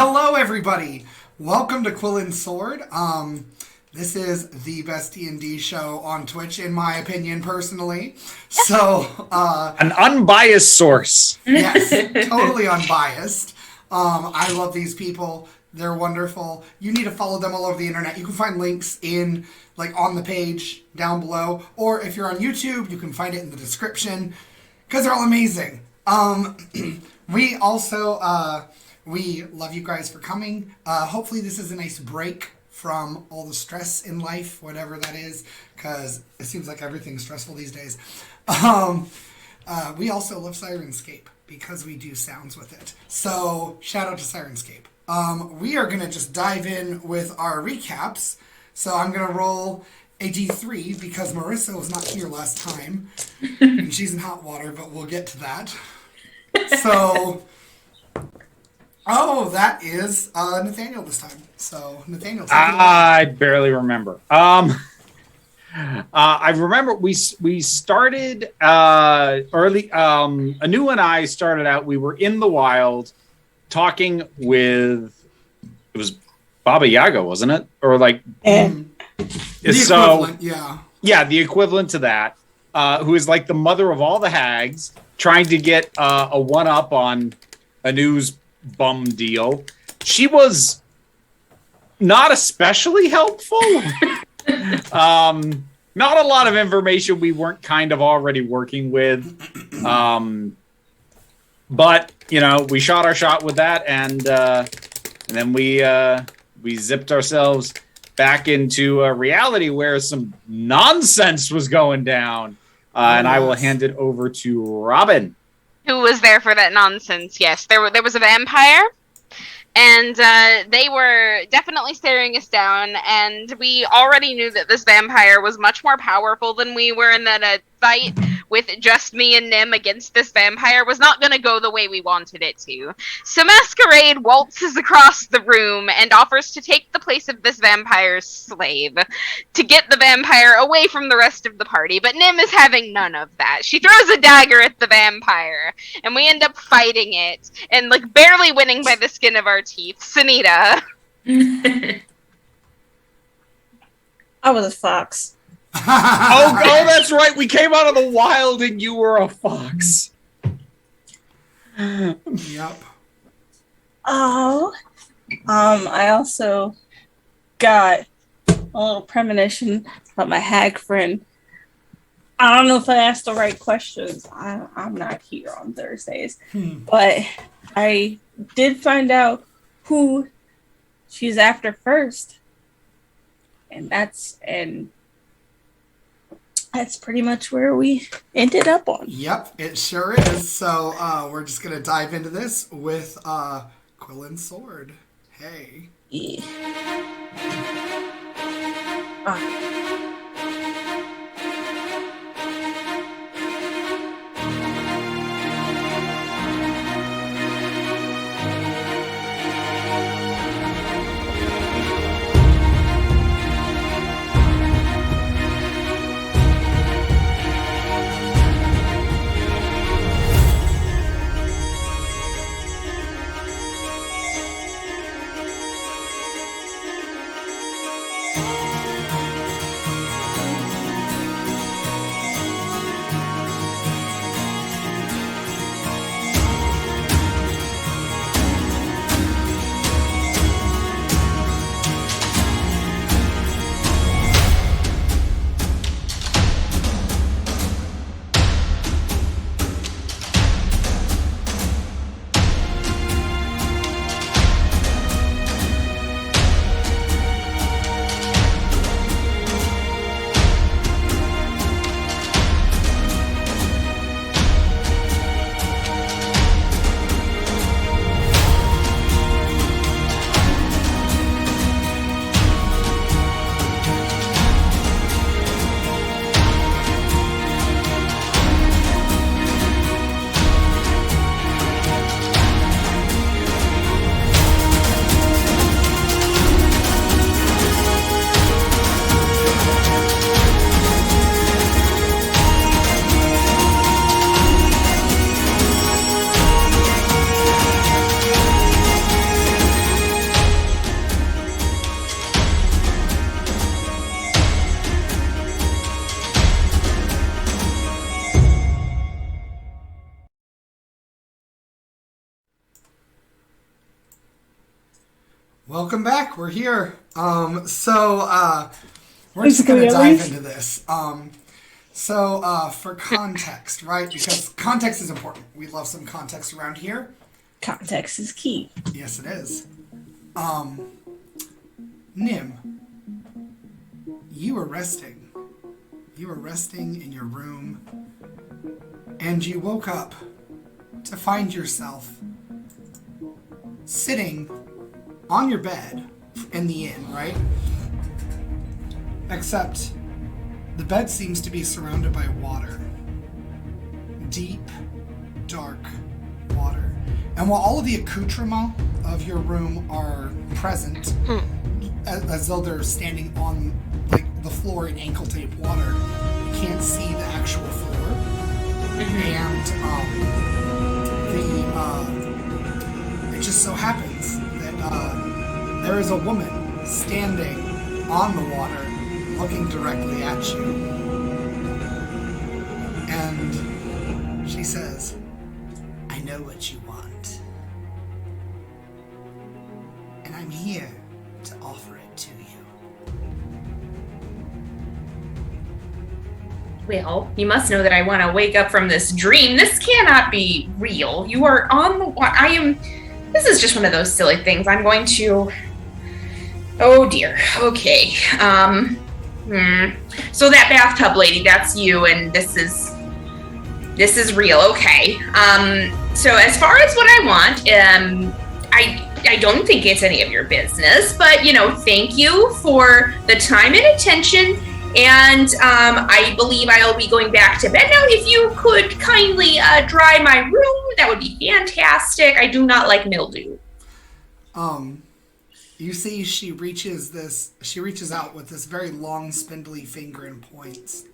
Hello, everybody. Welcome to Quill and Sword. This is the best D&D show on Twitch, in my opinion, personally. So, an unbiased source. Yes, totally unbiased. I love these people. They're wonderful. You need to follow them all over the internet. You can find links on the page down below, or if you're on YouTube, you can find it in the description, because they're all amazing. We also, we love you guys for coming. Hopefully this is a nice break from all the stress in life, whatever that is, because it seems like everything's stressful these days. We also love Syrinscape because we do sounds with it. So shout out to Syrinscape. We are going to just dive in with our recaps. So I'm going to roll a D3 because MARISA was not here last time. And she's in hot water, but we'll get to that. So, that is Nathaniel this time. So, Nathaniel, take it away. I barely remember. I remember we started early. Anu and I started out. We were in the wild, talking with. It was Baba Yaga, wasn't it? Or like. The equivalent, yeah. Yeah, the equivalent to that. Who is like the mother of all the hags, trying to get a one-up on Anu's bum deal. She was not especially helpful. Not a lot of information we weren't kind of already working with. But, we shot our shot with that, and then we zipped ourselves back into a reality where some nonsense was going down. And I will hand it over to Robin. Who was there for that nonsense? Yes, there was a vampire. And they were definitely staring us down, and we already knew that this vampire was much more powerful than we were, and that a fight with just me and Nim against this vampire was not going to go the way we wanted it to. So Masquerade waltzes across the room and offers to take the place of this vampire's slave to get the vampire away from the rest of the party, but Nim is having none of that. She throws a dagger at the vampire, and we end up fighting it, and barely winning by the skin of our teeth. SENITA. I was a fox. oh, that's right. We came out of the wild and you were a fox. Yep. Oh. I also got a little premonition about my hag friend. I don't know if I asked the right questions. I'm not here on Thursdays. But I did find out who she's after first. And that's pretty much where we ended up on. Yep, it sure is. So we're just going to dive into this with Quill and Sword. Hey. Yeah. Welcome back. We're here. We're just going to dive into this. For context, right? Because context is important. We love some context around here. Context is key. Yes, it is. Nim, you were resting. You were resting in your room, and you woke up to find yourself sitting on your bed in the inn, right? Except the bed seems to be surrounded by water. Deep, dark water. And while all of the accoutrements of your room are present, as though they're standing on like the floor in ankle tape water, you can't see the actual floor. And it just so happens that there is a woman standing on the water looking directly at you. And she says, I know what you want. And I'm here to offer it to you. Well, you must know that I want to wake up from this dream. This cannot be real. You are on the water. This is just one of those silly things. I'm going to... Oh dear. Okay. So that bathtub lady, that's you, and this is real. Okay. So as far as what I want, I don't think it's any of your business, but thank you for the time and attention. And I believe I'll be going back to bed now. If you could kindly dry my room, that would be fantastic. I do not like mildew. You see she reaches out with this very long, spindly finger and points.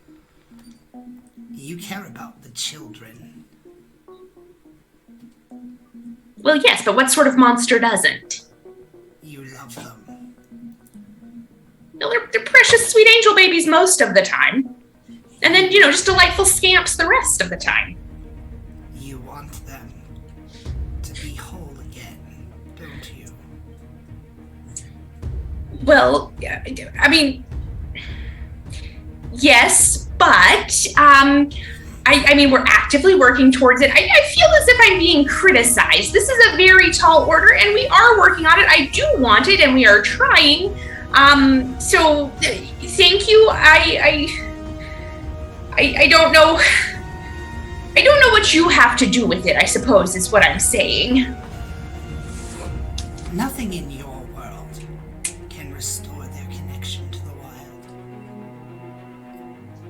You care about the children. Well, yes, but what sort of monster doesn't? You love them. No, they're precious, sweet angel babies most of the time. And then, just delightful scamps the rest of the time. You want them to be whole again, don't you? Well, I mean, yes, but, I mean, we're actively working towards it. I feel as if I'm being criticized. This is a very tall order, and we are working on it. I do want it, and we are trying. So thank you. I don't know. I don't know what you have to do with it, I suppose, is what I'm saying. Nothing in your world can restore their connection to the wild.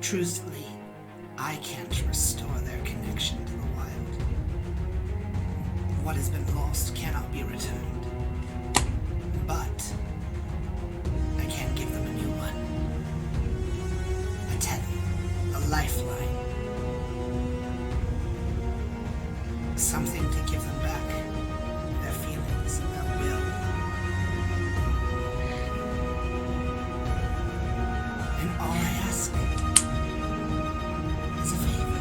Truthfully, I can't restore their connection to the wild. What has been lost cannot be returned. But I can give them a new one. A tether, a lifeline. Something to give them back their feelings and their will. And all I ask is a favor.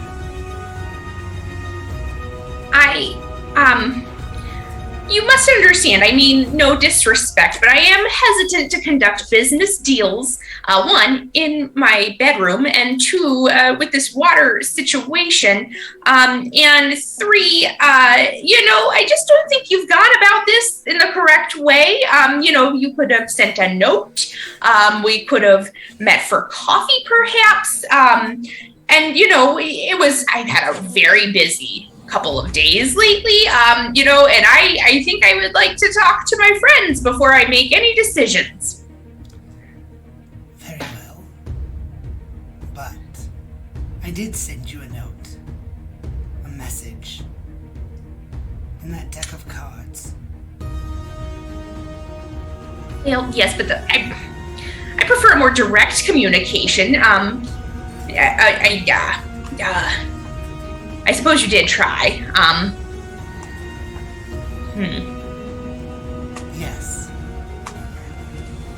You must understand, I mean, no disrespect, but I am hesitant to conduct business deals, one, in my bedroom, and two, with this water situation, and three, I just don't think you've gone about this in the correct way. You could have sent a note, we could have met for coffee, perhaps, and, I've had a very busy couple of days lately, and I think I would like to talk to my friends before I make any decisions. Very well. But I did send you a note. A message. In that deck of cards. Well, yes, but I prefer a more direct communication. I suppose you did try. Yes.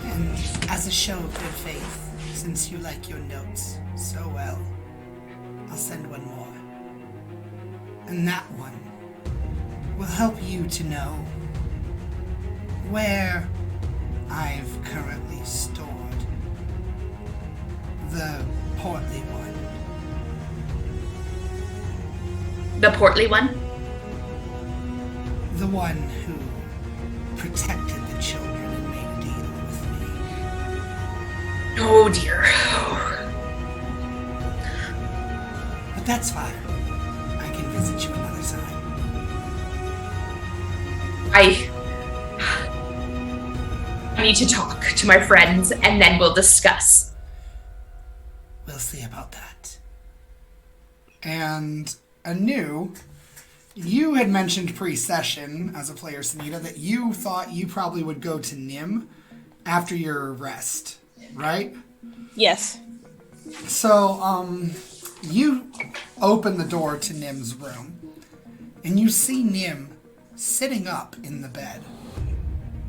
And as a show of good faith, since you like your notes so well, I'll send one more. And that one will help you to know where I've currently stored the portly one. The portly one? The one who protected the children and made a deal with me. Oh dear. But that's fine. I can visit you another time. I need to talk to my friends and then we'll discuss. We'll see about that. And Anu, you had mentioned pre-session as a player, SENITA, that you thought you probably would go to Nim after your rest, right? Yes. So, you open the door to Nim's room, and you see Nim sitting up in the bed,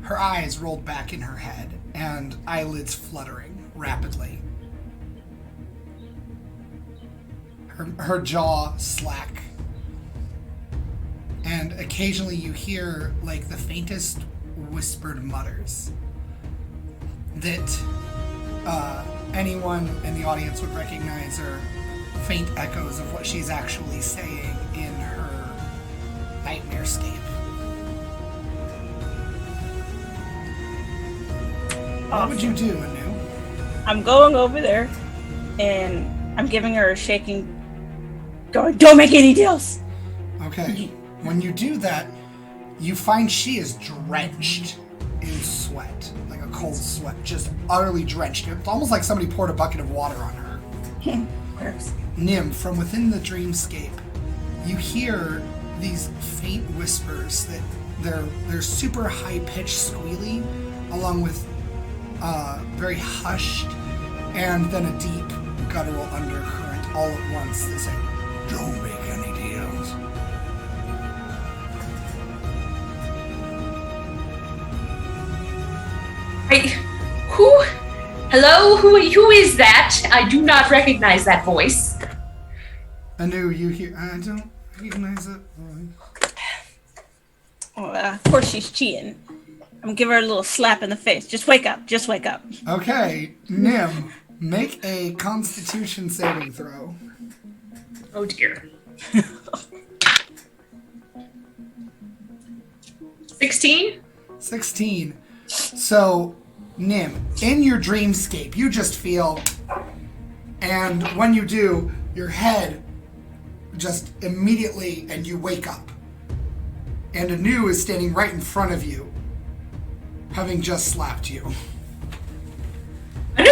her eyes rolled back in her head, and eyelids fluttering rapidly. Her jaw slack. And occasionally you hear, like, the faintest whispered mutters that anyone in the audience would recognize are faint echoes of what she's actually saying in her nightmarescape. What would you do, Anu? I'm going over there, and I'm giving her a shaking, going, don't make any deals! Okay. When you do that, you find she is drenched in sweat, like a cold sweat, just utterly drenched. It's almost like somebody poured a bucket of water on her. Gross. Nim, from within the dreamscape, you hear these faint whispers that they're super high-pitched squealing, along with very hushed, and then a deep guttural undercurrent all at once that say, "Don't make any deals." Hello? Who is that? I do not recognize that voice. Anu, you hear? I don't recognize it. Of course she's cheating. I'm gonna give her a little slap in the face. Just wake up. Just wake up. Okay, Nim, make a Constitution saving throw. Oh dear. 16? 16. So, Nim, in your dreamscape, you just feel, and when you do, your head just immediately, and you wake up. And Anu is standing right in front of you, having just slapped you. Anu,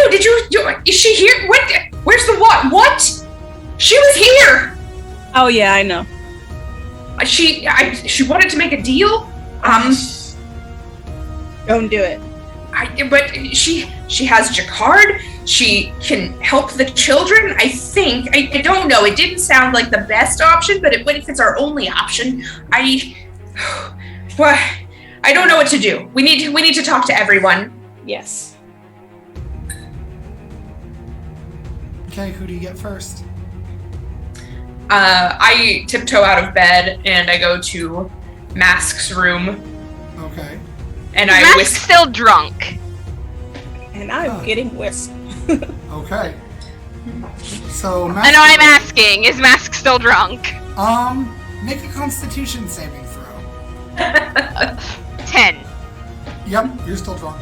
is she here? What? Where's the what? What? She was here! Oh yeah, I know. She wanted to make a deal? Don't do it. But she has Jacquard. She can help the children, I think. I don't know. It didn't sound like the best option, but if it's our only option, I don't know what to do. We need to talk to everyone. Yes. Okay, who do you get first? I tiptoe out of bed and I go to Mask's room. Okay. And I Mask's still drunk. And I'm getting whisked. Okay. So, I know I'm asking, is Mask still drunk? Make a Constitution saving throw. 10. Yep, you're still drunk.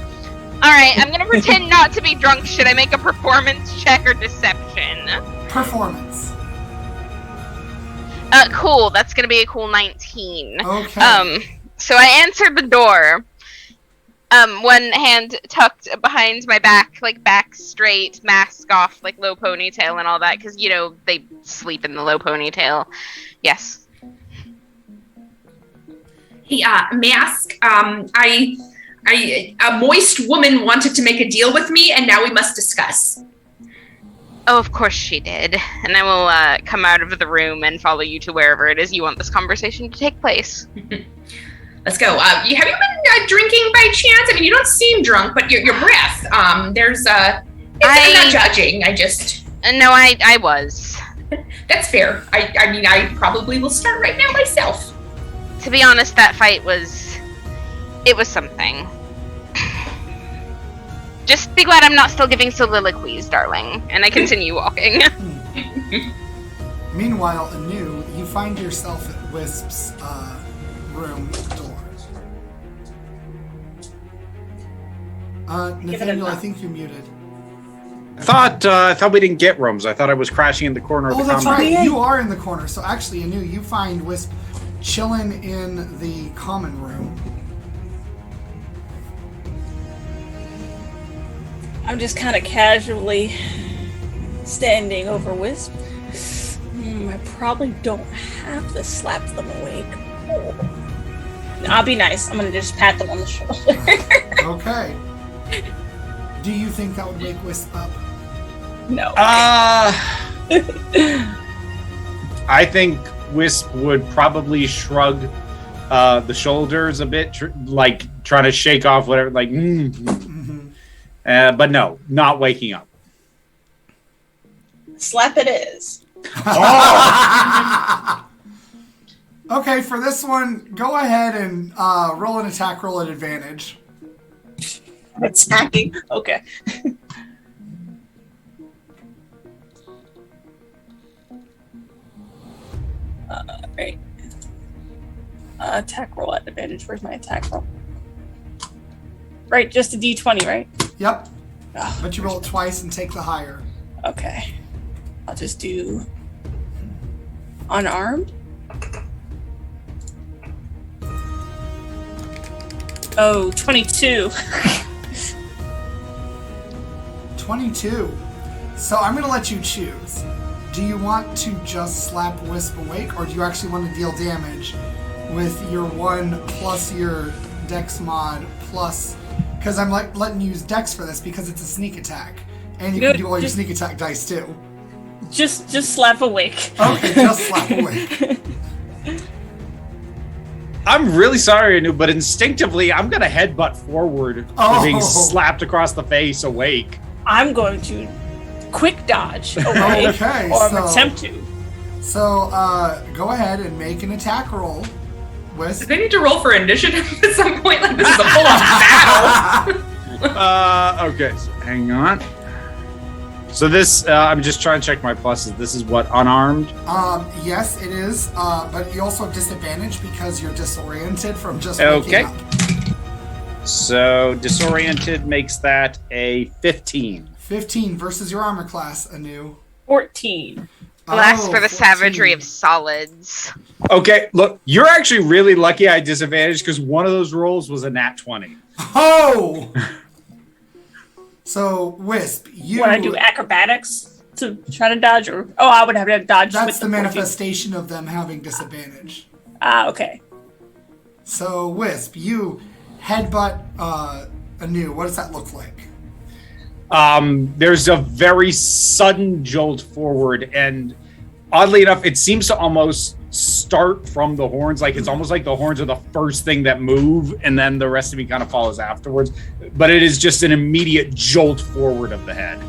Alright, I'm gonna pretend not to be drunk. Should I make a performance check or deception? Performance. Cool. That's gonna be a cool 19. Okay. So I answered the door. One hand tucked behind my back, like back straight, mask off, like low ponytail and all that, because, you know, they sleep in the low ponytail. Yes. Hey, Mask, a moist woman wanted to make a deal with me, and now we must discuss. Oh, of course she did. And I will come out of the room and follow you to wherever it is you want this conversation to take place. Let's go. Have you been drinking by chance? I mean, you don't seem drunk, but your breath. I'm not judging. I just. No, I was. That's fair. I mean, I probably will start right now myself. To be honest, that fight was. It was something. Just be glad I'm not still giving soliloquies, darling. And I continue walking. Meanwhile, anew, you find yourself at Wisp's room door. Nathaniel, I think you're muted. I thought we didn't get rooms. I thought I was crashing in the corner of the that's common room. right. You are in the corner. So actually, anew, you find Wisp chilling in the common room. I'm just kind of casually standing over Wisp. I probably don't have to slap them awake. I'll be nice. I'm gonna just pat them on the shoulder. Okay. Do you think that would wake Wisp up? No. I think Wisp would probably shrug the shoulders a bit, like trying to shake off whatever, like, but no, not waking up. Slap it is. Okay, for this one, go ahead and roll an attack roll at advantage. Attacking. Okay. Right. Attack roll at advantage. Where's my attack roll? Right, just a D20, right? Yep. Oh, But you roll it twice and take the higher. okay. I'll just do unarmed. Oh, 22. 22. So I'm going to let you choose. Do you want to just slap Wisp awake, or do you actually want to deal damage with your 1 plus your Dex mod plus... Because I'm like letting you use Dex for this because it's a sneak attack. And you can do all your sneak attack dice too. Just slap awake. Okay, just slap awake. I'm really sorry, Anu, but instinctively, I'm going to headbutt forward, being slapped across the face awake. I'm going to quick dodge away, Okay, or so- attempt to. So go ahead and make an attack roll. Do Wisp. they need to roll for initiative at some point? Like, this is a full-on battle. Okay, so hang on. So this, I'm just trying to check my pluses. This is what, unarmed? Yes, it is. But you also have disadvantage because you're disoriented from just waking up. So disoriented makes that a 15. 15 versus your armor class, anew. 14. Blast for the 14. savagery of solids. Okay, look, you're actually really lucky I had disadvantage because one of those rolls was a nat 20. Oh! So, Wisp, you... When I do acrobatics to try to dodge, or I would have to dodge. That's with the 14. manifestation of them having disadvantage. Okay. So, Wisp, you headbutt anew. What does that look like? There's a very sudden jolt forward, and oddly enough, it seems to almost start from the horns. Like it's almost like the horns are the first thing that move, and then the rest of me kind of follows afterwards. But it is just an immediate jolt forward of the head.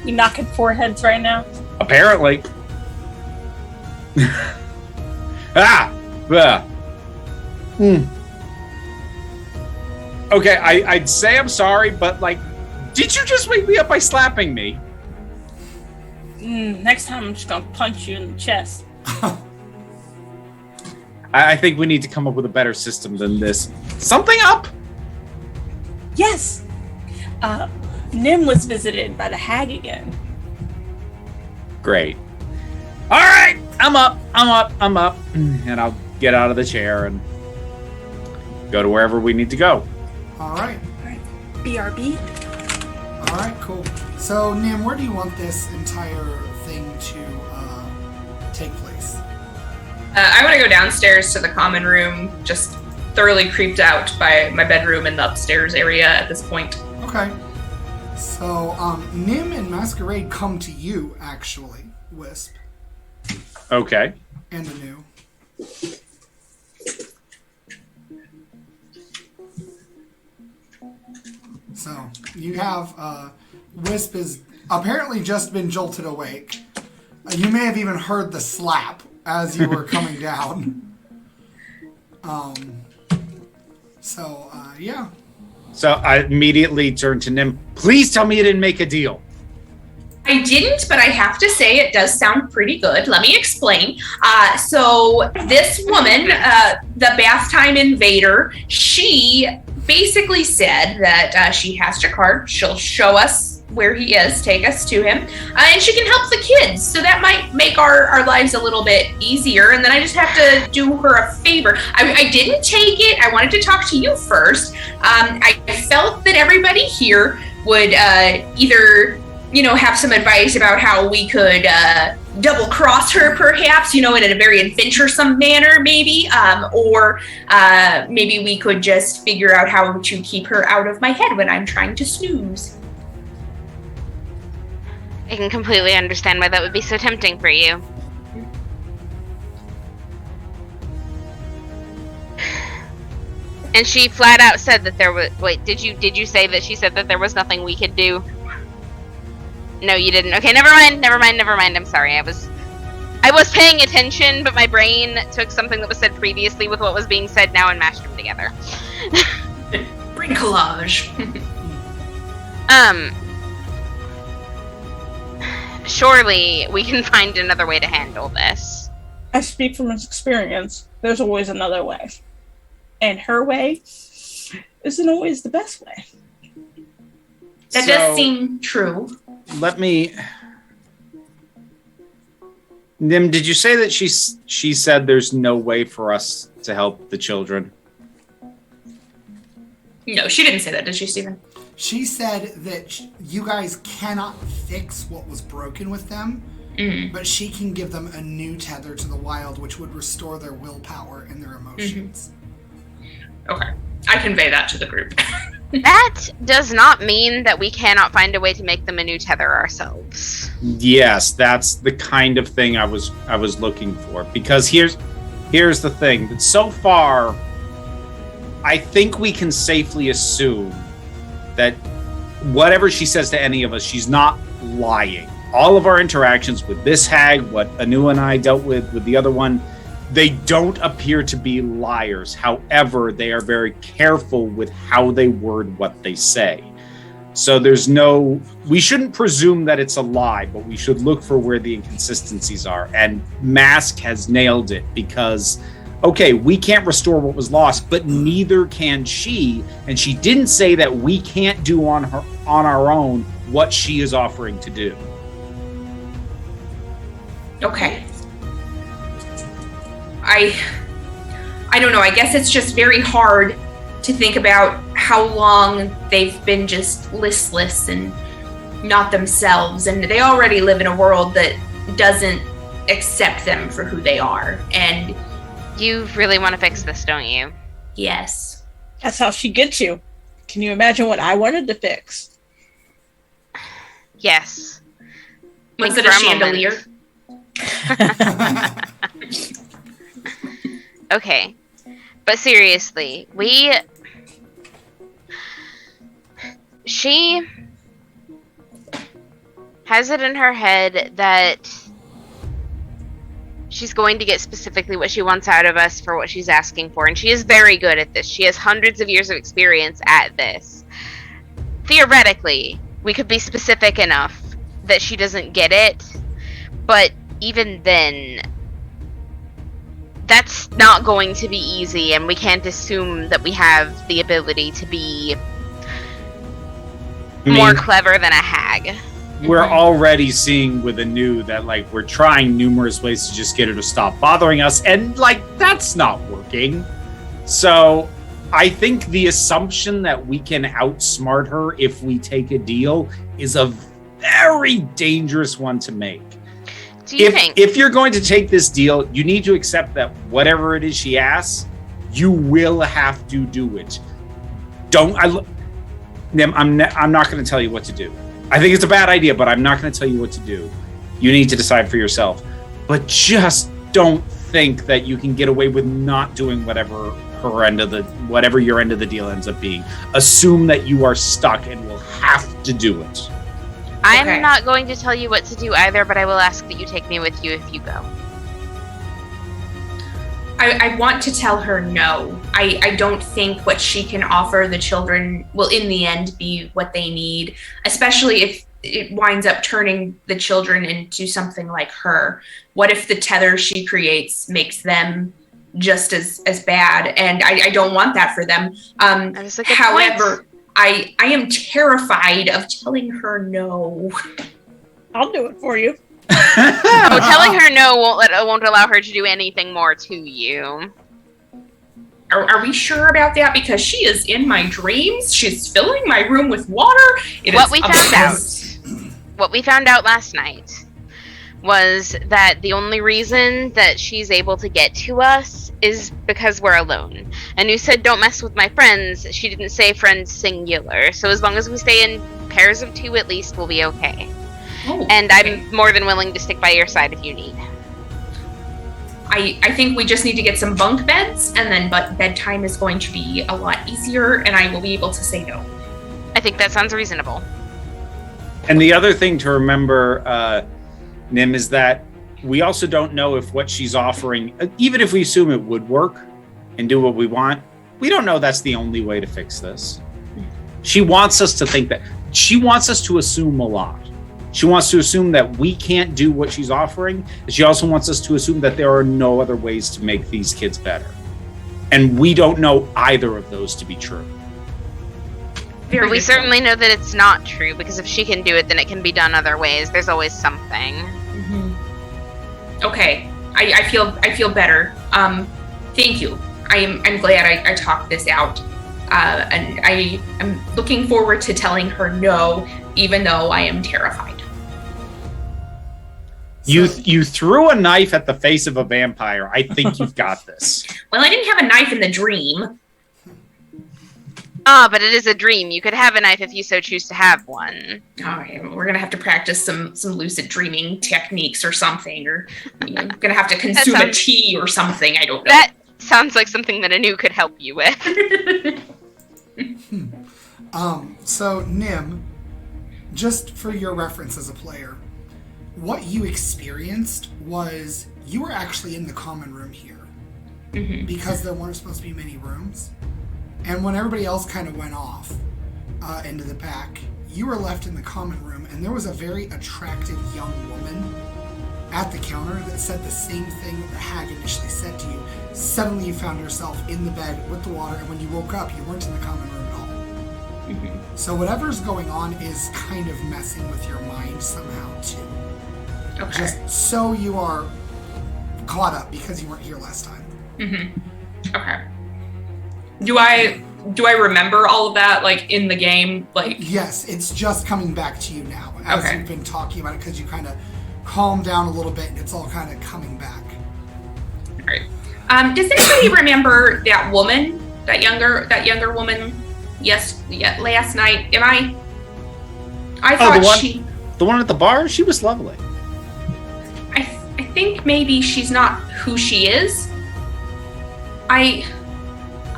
You knocking foreheads right now? Apparently. Okay, I'd say I'm sorry, but like, did you just wake me up by slapping me? Next time I'm just gonna punch you in the chest. I think we need to come up with a better system than this. Something up? Yes! Nim was visited by the hag again. Great. All right, I'm up. And I'll get out of the chair and go to wherever we need to go. All right. BRB? All right, cool. So, Nim, where do you want this entire thing to take place? I want to go downstairs to the common room, just thoroughly creeped out by my bedroom and the upstairs area at this point. Okay. So, Nim and Masquerade come to you, actually, Wisp. Okay. And anew. So, you have, Wisp has apparently just been jolted awake. You may have even heard the slap as you were coming down. Yeah. So I immediately turned to Nim. Please tell me you didn't make a deal. I didn't, but I have to say it does sound pretty good. Let me explain. So this woman, the bath time invader, she basically said that she has your card. She'll show us where he is, take us to him, and she can help the kids. So that might make our lives a little bit easier. And then I just have to do her a favor. I didn't take it. I wanted to talk to you first. I felt that everybody here would either have some advice about how we could double cross her, perhaps, in a very adventuresome manner, maybe, or maybe we could just figure out how to keep her out of my head when I'm trying to snooze. I can completely understand why that would be so tempting for you. And she flat out said that there was. Wait, did you say that she said that there was nothing we could do? No, you didn't. Okay, never mind. I'm sorry. I was paying attention, but my brain took something that was said previously with what was being said now and mashed them together. Brain collage. Surely we can find another way to handle this. I speak from experience. There's always another way. And her way isn't always the best way. That does seem true. Let me... Nim, did you say that she said there's no way for us to help the children? No, she didn't say that, did she, Stephen? She said that you guys cannot fix what was broken with them, but she can give them a new tether to the wild, which would restore their willpower and their emotions. Okay. I convey that to the group. That does not mean that we cannot find a way to make them a new tether ourselves. Yes, that's the kind of thing I was looking for. Because here's the thing. That so far, I think we can safely assume that whatever she says to any of us, she's not lying. All of our interactions with this hag, what Anu and I dealt with the other one, they don't appear to be liars. However, they are very careful with how they word what they say. So we shouldn't presume that it's a lie, but we should look for where the inconsistencies are. And Mask has nailed it because, okay, we can't restore what was lost, but neither can she. And she didn't say that we can't do on our own what she is offering to do. Okay. I don't know. I guess it's just very hard to think about how long they've been just listless and not themselves. And they already live in a world that doesn't accept them for who they are. And you really want to fix this, don't you? Yes. That's how she gets you. Can you imagine what I wanted to fix? Yes. Was it a chandelier? Okay, but seriously, she has it in her head that she's going to get specifically what she wants out of us for what she's asking for, and she is very good at this. She has hundreds of years of experience at this. Theoretically, we could be specific enough that she doesn't get it, but even then, that's not going to be easy, and we can't assume that we have the ability to be more clever than a hag. We're already seeing with Anu that, we're trying numerous ways to just get her to stop bothering us, and, that's not working. So, I think the assumption that we can outsmart her if we take a deal is a very dangerous one to make. If you're going to take this deal, you need to accept that whatever it is she asks, you will have to do it. I'm not going to tell you what to do. I think it's a bad idea, but I'm not going to tell you what to do. You need to decide for yourself. But just don't think that you can get away with not doing whatever your end of the deal ends up being. Assume that you are stuck and will have to do it. I'm not going to tell you what to do either, but I will ask that you take me with you if you go. I want to tell her no. I don't think what she can offer the children will in the end be what they need, especially if it winds up turning the children into something like her. What if the tether she creates makes them just as bad? And I don't want that for them. That's a good However, point. I am terrified of telling her no. I'll do it for you. Oh, telling her no won't allow her to do anything more to you. Are we sure about that? Because she is in my dreams. She's filling my room with water. What we found out last night was that the only reason that she's able to get to us is because we're alone. And you said don't mess with my friends. She didn't say friends singular. So as long as we stay in pairs of 2 at least, we'll be okay. Oh, And okay. I'm more than willing to stick by your side if you need. I think we just need to get some bunk beds, and then bedtime is going to be a lot easier, and I will be able to say no. I think that sounds reasonable. And the other thing to remember, Nim, is that we also don't know if what she's offering, even if we assume it would work and do what we want, we don't know that's the only way to fix this. She wants us to think that. She wants us to assume a lot. She wants to assume that we can't do what she's offering. She also wants us to assume that there are no other ways to make these kids better. And we don't know either of those to be true. But we certainly know that it's not true, because if she can do it, then it can be done other ways. There's always something. Mm-hmm. Okay, I feel better. Thank you. I'm glad I talked this out. And I am looking forward to telling her no, even though I am terrified. You threw a knife at the face of a vampire. I think you've got this. Well, I didn't have a knife in the dream. Ah, but it is a dream. You could have a knife if you so choose to have one. Okay, we're gonna have to practice some lucid dreaming techniques or something, or I'm gonna have to consume a tea or something. I don't know. That sounds like something that Anu could help you with. So Nim, just for your reference as a player, what you experienced was you were actually in the common room here, because there weren't supposed to be many rooms. And when everybody else kind of went off into the back, you were left in the common room, and there was a very attractive young woman at the counter that said the same thing that the hag initially said to you. Suddenly you found yourself in the bed with the water, and when you woke up, you weren't in the common room at all. So whatever's going on is kind of messing with your mind somehow, too. Okay. Just so you are caught up because you weren't here last time. Okay. Do I remember all of that, like, in the game? Like, Yes, it's just coming back to you now as you've been talking about it, because you kind of calmed down a little bit and it's all kind of coming back. all right. Does anybody remember that woman, that younger woman? Last night. I thought the one at the bar. She was lovely. I think maybe she's not who she is. I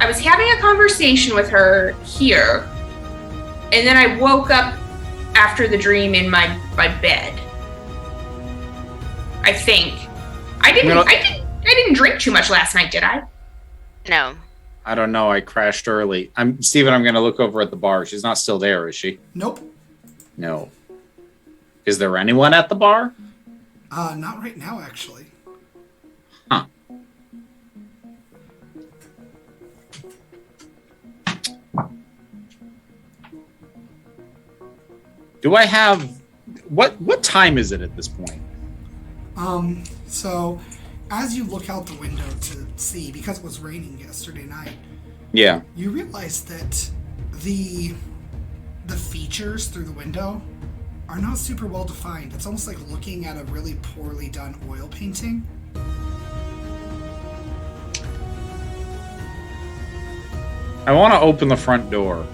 was having a conversation with her here, and then I woke up after the dream in my bed. I think. I didn't drink too much last night, did I? No. I don't know. I crashed early. Steven, I'm going to look over at the bar. She's not still there, is she? Nope. No. Is there anyone at the bar? Not right now, actually. Huh. Do I have... What time is it at this point? So as you look out the window to see, because it was raining yesterday night, Yeah. you realize that the features through the window are not super well defined. It's almost like looking at a really poorly done oil painting. I want to open the front door.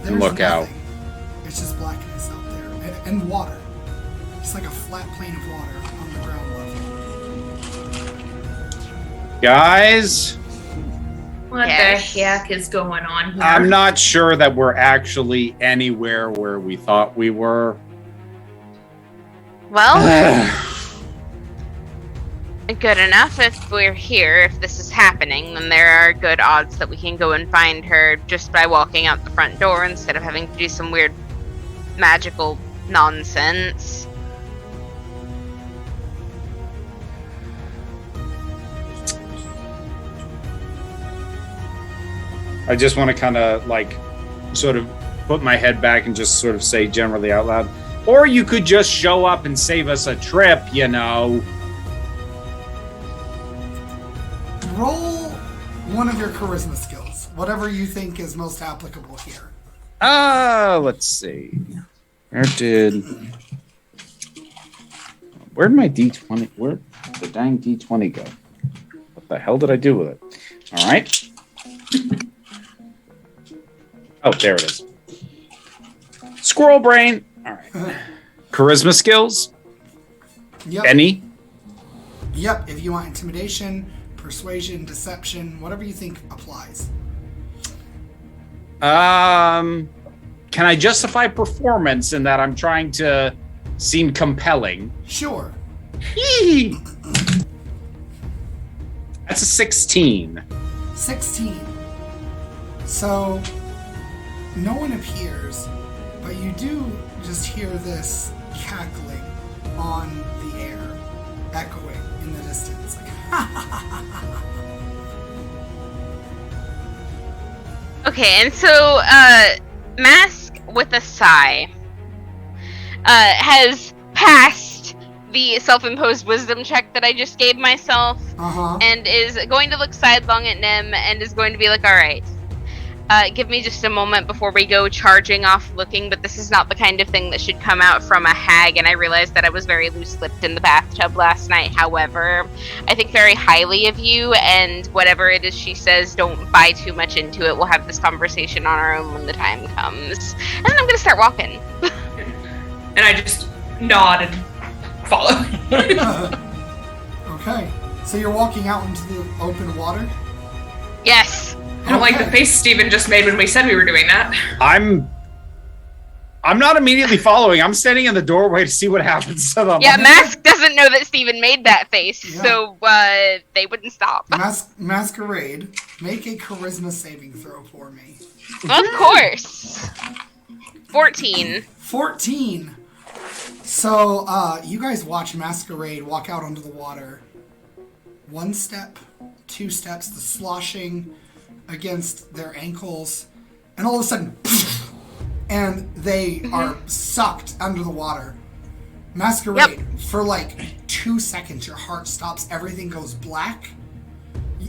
There's Look out. nothing. It's just blackness out there. And water. It's like a flat plane of water on the ground level. Guys, What Yes. the heck is going on here? I'm not sure that we're actually anywhere where we thought we were. Well, Good enough. If we're here, if this is happening, then there are good odds that we can go and find her just by walking out the front door instead of having to do some weird magical nonsense. I just want to kind of like sort of put my head back and just sort of say generally out loud, or you could just show up and save us a trip, you know. Roll one of your charisma skills, whatever you think is most applicable here. Let's see. Where'd my D20, where'd the dang D20 go? What the hell did I do with it? All right. Oh, there it is. Squirrel brain. All right. Charisma skills? Yep. Any? Yep. If you want intimidation, persuasion, deception, whatever you think applies. Can I justify performance in that I'm trying to seem compelling? Sure. Yee! That's a 16. 16. So, no one appears, but you do just hear this cackling on the air, echoing in the distance. Like, Okay, and so, Mask with a sigh, has passed the self-imposed wisdom check that I just gave myself, and is going to look sidelong at Nim and is going to be like, alright, give me just a moment before we go charging off looking, but this is not the kind of thing that should come out from a hag, and I realized that I was very loose-lipped in the bathtub last night. However, I think very highly of you, and whatever it is she says, don't buy too much into it. We'll have this conversation on our own when the time comes. And then I'm gonna start walking. And I just nod and follow. Okay, so you're walking out into the open water? Yes. I don't like the face Steven just made when we said we were doing that. I'm not immediately following. I'm standing in the doorway to see what happens to them. Yeah, Mask doesn't know that Steven made that face, so they wouldn't stop. Masquerade, make a charisma saving throw for me. Of course. 14. 14. So, you guys watch Masquerade walk out onto the water. 1 step, 2 steps, the sloshing against their ankles, and all of a sudden, and they are sucked under the water. Masquerade, for like 2 seconds, your heart stops, everything goes black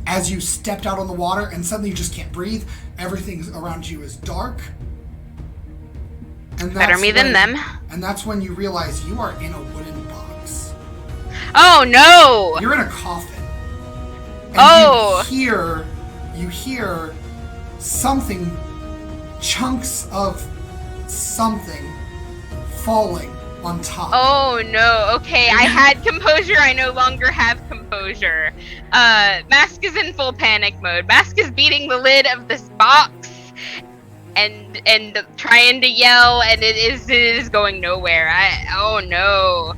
as you stepped out on the water, and suddenly you just can't breathe. Everything around you is dark. And Better me than them. And that's when you realize you are in a wooden box. Oh no! You're in a coffin. And you hear something, chunks of something falling on top. Oh no, okay, I had composure, I no longer have composure. Mask is in full panic mode. Mask is beating the lid of this box and trying to yell, and it is going nowhere. Oh no.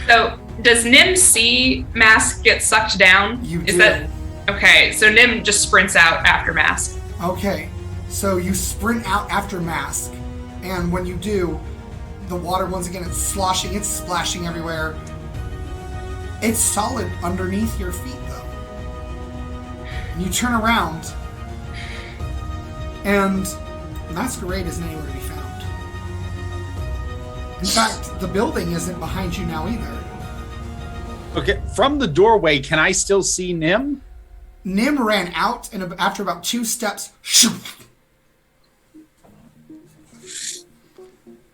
So, does Nim see Mask get sucked down? You is do. that okay? So Nim just sprints out after Mask. Okay, so you sprint out after Mask, and when you do, the water once again, it's sloshing, it's splashing everywhere. It's solid underneath your feet, though. And you turn around, and Masquerade isn't anywhere to be found. In fact, the building isn't behind you now either. Okay, from the doorway, can I still see Nim? Nim ran out, and after about 2 steps,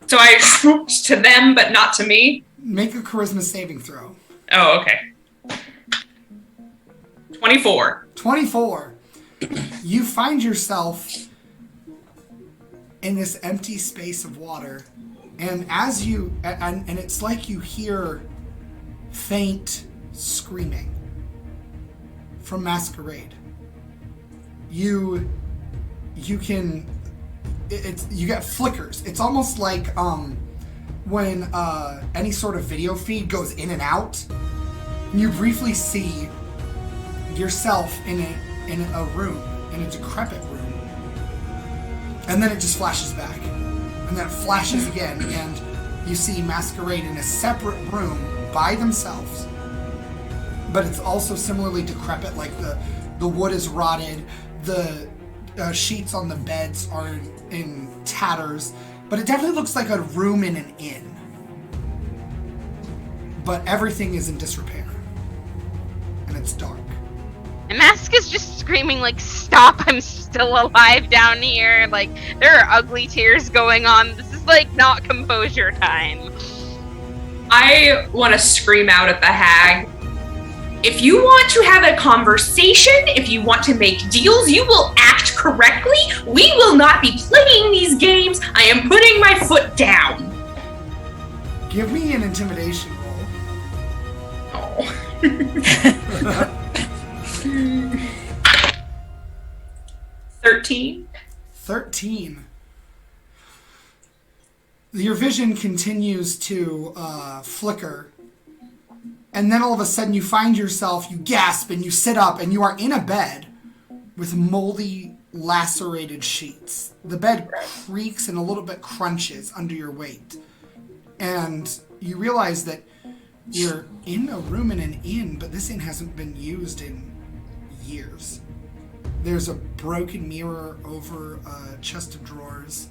So I swooped to them, but not to me? Make a charisma saving throw. Oh, okay. 24. 24. You find yourself in this empty space of water, and as you, and it's like you hear faint screaming from Masquerade. You can, you get flickers. It's almost like when any sort of video feed goes in and out. You briefly see yourself in a room, in a decrepit room. And then it just flashes back. And then it flashes again, and you see Masquerade in a separate room by themselves. But it's also similarly decrepit, like the wood is rotted, the sheets on the beds are in tatters, but it definitely looks like a room in an inn. But everything is in disrepair. And it's dark. And Mask is just screaming like, stop, I'm still alive down here. Like, there are ugly tears going on. This is like not composure time. I want to scream out at the hag. If you want to have a conversation, if you want to make deals, you will act correctly. We will not be playing these games. I am putting my foot down. Give me an intimidation roll. Oh. 13. 13. Your vision continues to flicker. And then all of a sudden you find yourself, you gasp, and you sit up, and you are in a bed with moldy, lacerated sheets. The bed creaks and a little bit crunches under your weight. And you realize that you're in a room in an inn, but this inn hasn't been used in years. There's a broken mirror over a chest of drawers.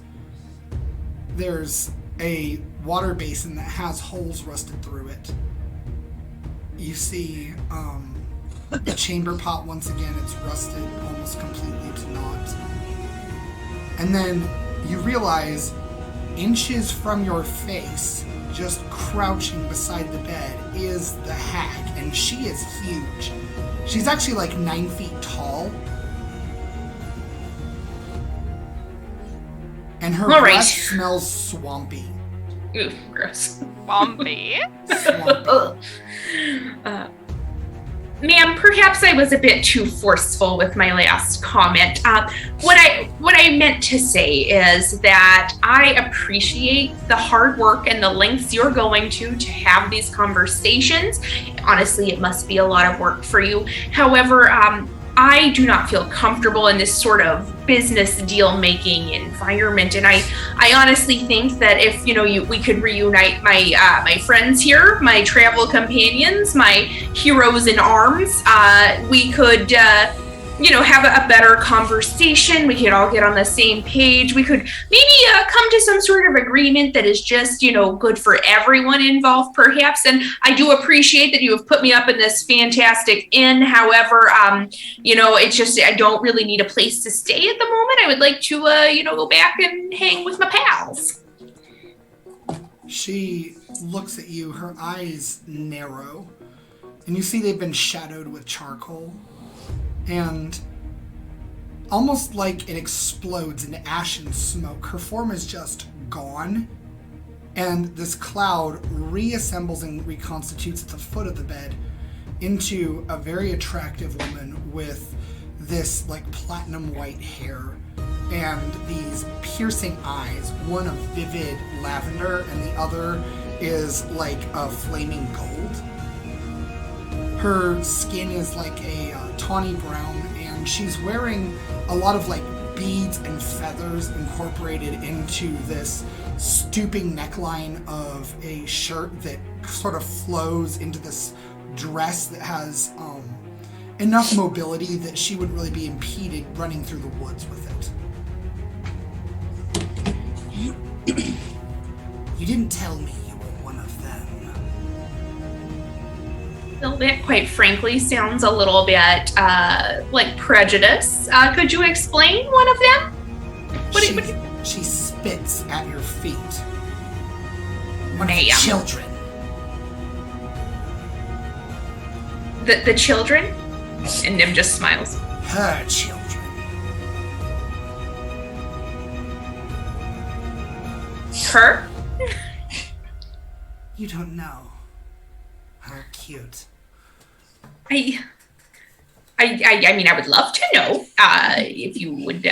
There's a water basin that has holes rusted through it. You see a chamber pot once again. It's rusted almost completely to naught. And then you realize inches from your face, just crouching beside the bed, is the hag, and she is huge. She's actually like 9 feet tall. And her breath smells swampy. Ooh, gross. Swampy. Ma'am, perhaps I was a bit too forceful with my last comment. What I meant to say is that I appreciate the hard work and the lengths you're going to have these conversations. Honestly, it must be a lot of work for you. However, I do not feel comfortable in this sort of business deal-making environment, and I honestly think that if we could reunite my friends here, my travel companions, my heroes in arms, we could have a better conversation. We could all get on the same page. We could maybe come to some sort of agreement that is just, good for everyone involved, perhaps. And I do appreciate that you have put me up in this fantastic inn. However, it's just, I don't really need a place to stay at the moment. I would like to, go back and hang with my pals. She looks at you, her eyes narrow, and you see they've been shadowed with charcoal. And almost like it explodes into ash and smoke, her form is just gone. And this cloud reassembles and reconstitutes at the foot of the bed into a very attractive woman with this like platinum white hair and these piercing eyes, one of vivid lavender and the other is like a flaming gold. Her skin is like a tawny brown, and she's wearing a lot of like beads and feathers incorporated into this stooping neckline of a shirt that sort of flows into this dress that has enough mobility that she wouldn't really be impeded running through the woods with it. You didn't tell me you were one of them. Well, that, quite frankly, sounds a little bit like prejudice. Could you explain one of them? She spits at your feet. Damn. Children. The children? And Nim just smiles. Her children. Her? You don't know. How cute. I mean, I would love to know if you would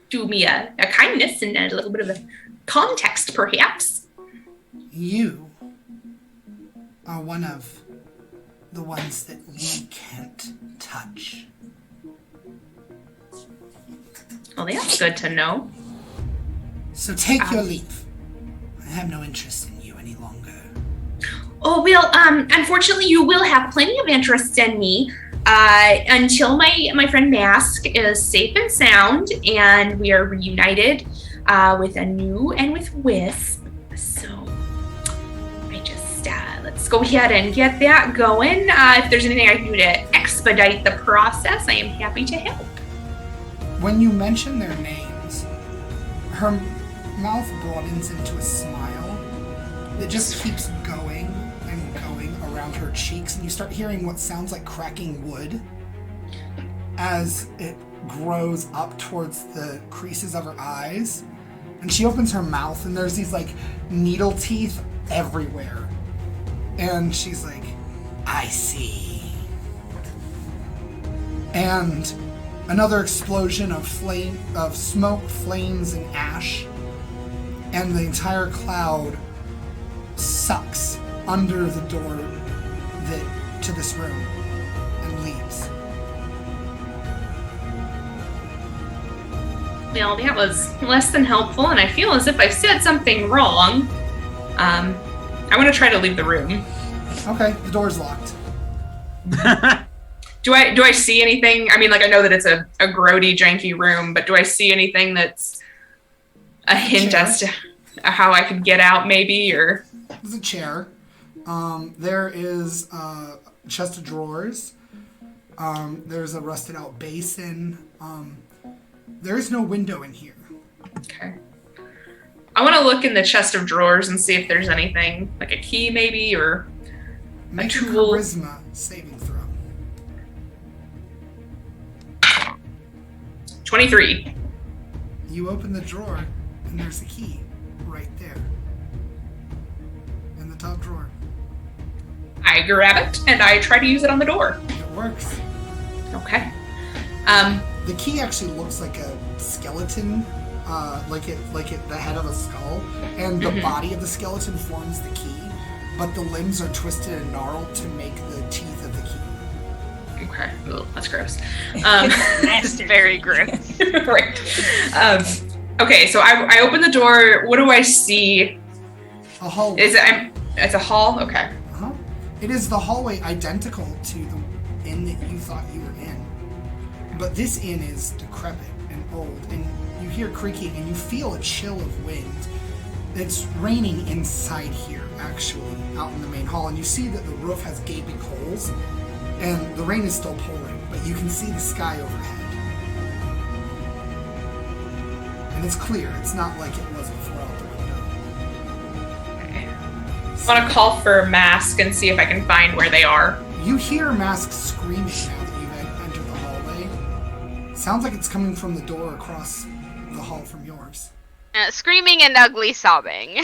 do me a kindness and a little bit of a context, perhaps. You are one of the ones that we can't touch. Well, that's good to know. So take your leave. I have no interest in you any longer. Oh, well, unfortunately, you will have plenty of interest in me until my friend Mask is safe and sound and we are reunited with Anu and with Wisp. So I just, let's go ahead and get that going. If there's anything I can do to expedite the process, I am happy to help. When you mention their names, her mouth broadens into a smile that just keeps going and going around her cheeks, and you start hearing what sounds like cracking wood as it grows up towards the creases of her eyes. And she opens her mouth, and there's these like needle teeth everywhere. And she's like, I see. And another explosion of smoke, flames, and ash, and the entire cloud sucks under the door to this room and leaves. Well, that was less than helpful, and I feel as if I've said something wrong. I want to try to leave the room. Okay, the door's locked. Do I see anything? I mean, like, I know that it's a grody, janky room, but do I see anything that's a hint as to how I could get out, maybe, or? There's a chair. There is a chest of drawers. There's a rusted out basin. There is no window in here. Okay. I want to look in the chest of drawers and see if there's anything, like a key, maybe, or Make a tool. Charisma saving throw. 23. You open the drawer, and there's a key right there. In the top drawer. I grab it, and I try to use it on the door. It works. Okay. The key actually looks like a skeleton, the head of a skull, and the body of the skeleton forms the key, but the limbs are twisted and gnarled to make the teeth of the key. Okay. Ugh, that's gross. It's very gross. Right. Okay, so I open the door. What do I see? A hallway. It's a hall? Okay. Uh-huh. It is the hallway identical to the inn that you thought you were in. But this inn is decrepit and old, and you hear creaking and you feel a chill of wind. It's raining inside here, actually, out in the main hall, and you see that the roof has gaping holes, and the rain is still pouring, but you can see the sky overhead. And it's clear, it's not like it was before out the window. Okay. I want to call for Mask and see if I can find where they are. You hear Mask screaming now that you've entered the hallway. Sounds like it's coming from the door across the hall from yours. Screaming and ugly sobbing.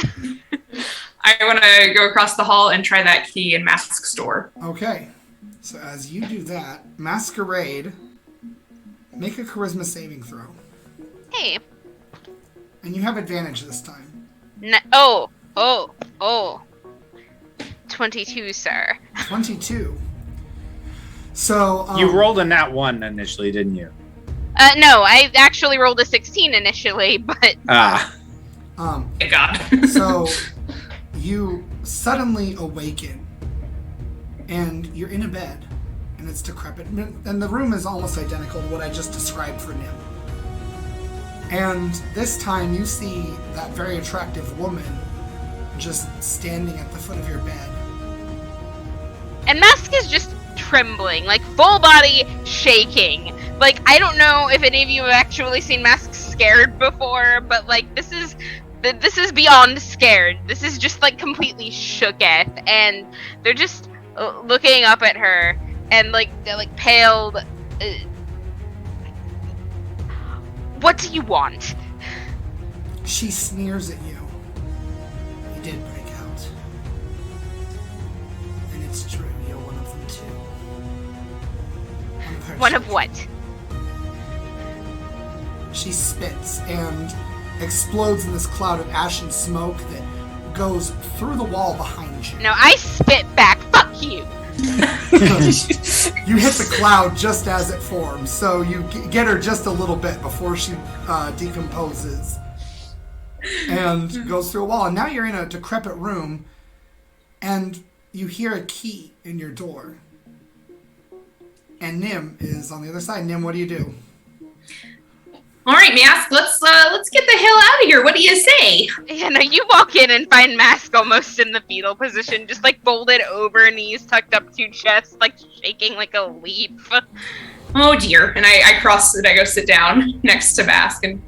I want to go across the hall and try that key in Mask's door. Okay. So as you do that, Masquerade, make a charisma saving throw. Hey. And you have advantage this time. Oh. 22, sir. 22. So You rolled a nat 1 initially, didn't you? No, I actually rolled a 16 initially, but... Thank God. So you suddenly awaken, and you're in a bed, and it's decrepit, and the room is almost identical to what I just described for Nim. And this time you see that very attractive woman just standing at the foot of your bed. And Mask is just trembling, like full body shaking. Like, I don't know if any of you have actually seen Mask scared before, but like this is beyond scared. This is just like completely shooketh, and they're just looking up at her, and like they're like paled. What do you want? She sneers at you. You did break out. And it's true, you're one of them too. One of what? She spits and explodes in this cloud of ash and smoke that goes through the wall behind you. No, I spit back. Fuck you. You hit the cloud just as it forms, so you get her just a little bit before she decomposes and goes through a wall. And now you're in a decrepit room, and you hear a key in your door. And Nim is on the other side. Nim, what do you do? All right, Mask, let's get the hell out of here. What do you say? You know, you walk in and find Mask almost in the fetal position, just like folded over, knees tucked up to chest, like shaking like a leaf. Oh dear. And I cross and I go sit down next to Mask, and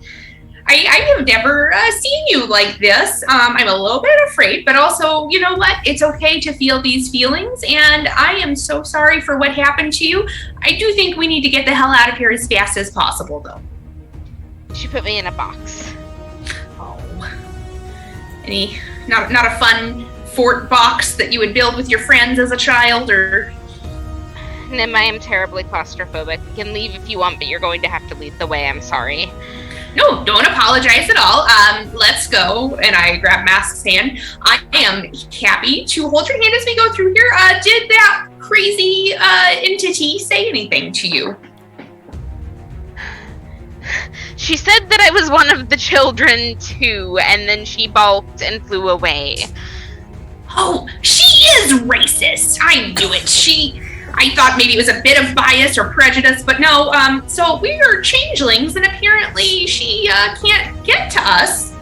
I have never seen you like this. I'm a little bit afraid, but also, you know what? It's okay to feel these feelings, and I am so sorry for what happened to you. I do think we need to get the hell out of here as fast as possible, though. She put me in a box. Oh. Not a fun fort box that you would build with your friends as a child, or... Nim, I am terribly claustrophobic. You can leave if you want, but you're going to have to lead the way. I'm sorry. No, don't apologize at all. Let's go. And I grab Mask's hand. I am happy to hold your hand as we go through here. Did that crazy entity say anything to you? She said that I was one of the children, too, and then she balked and flew away. Oh, she is racist. I knew it. I thought maybe it was a bit of bias or prejudice, but no. So we are changelings, and apparently she can't get to us.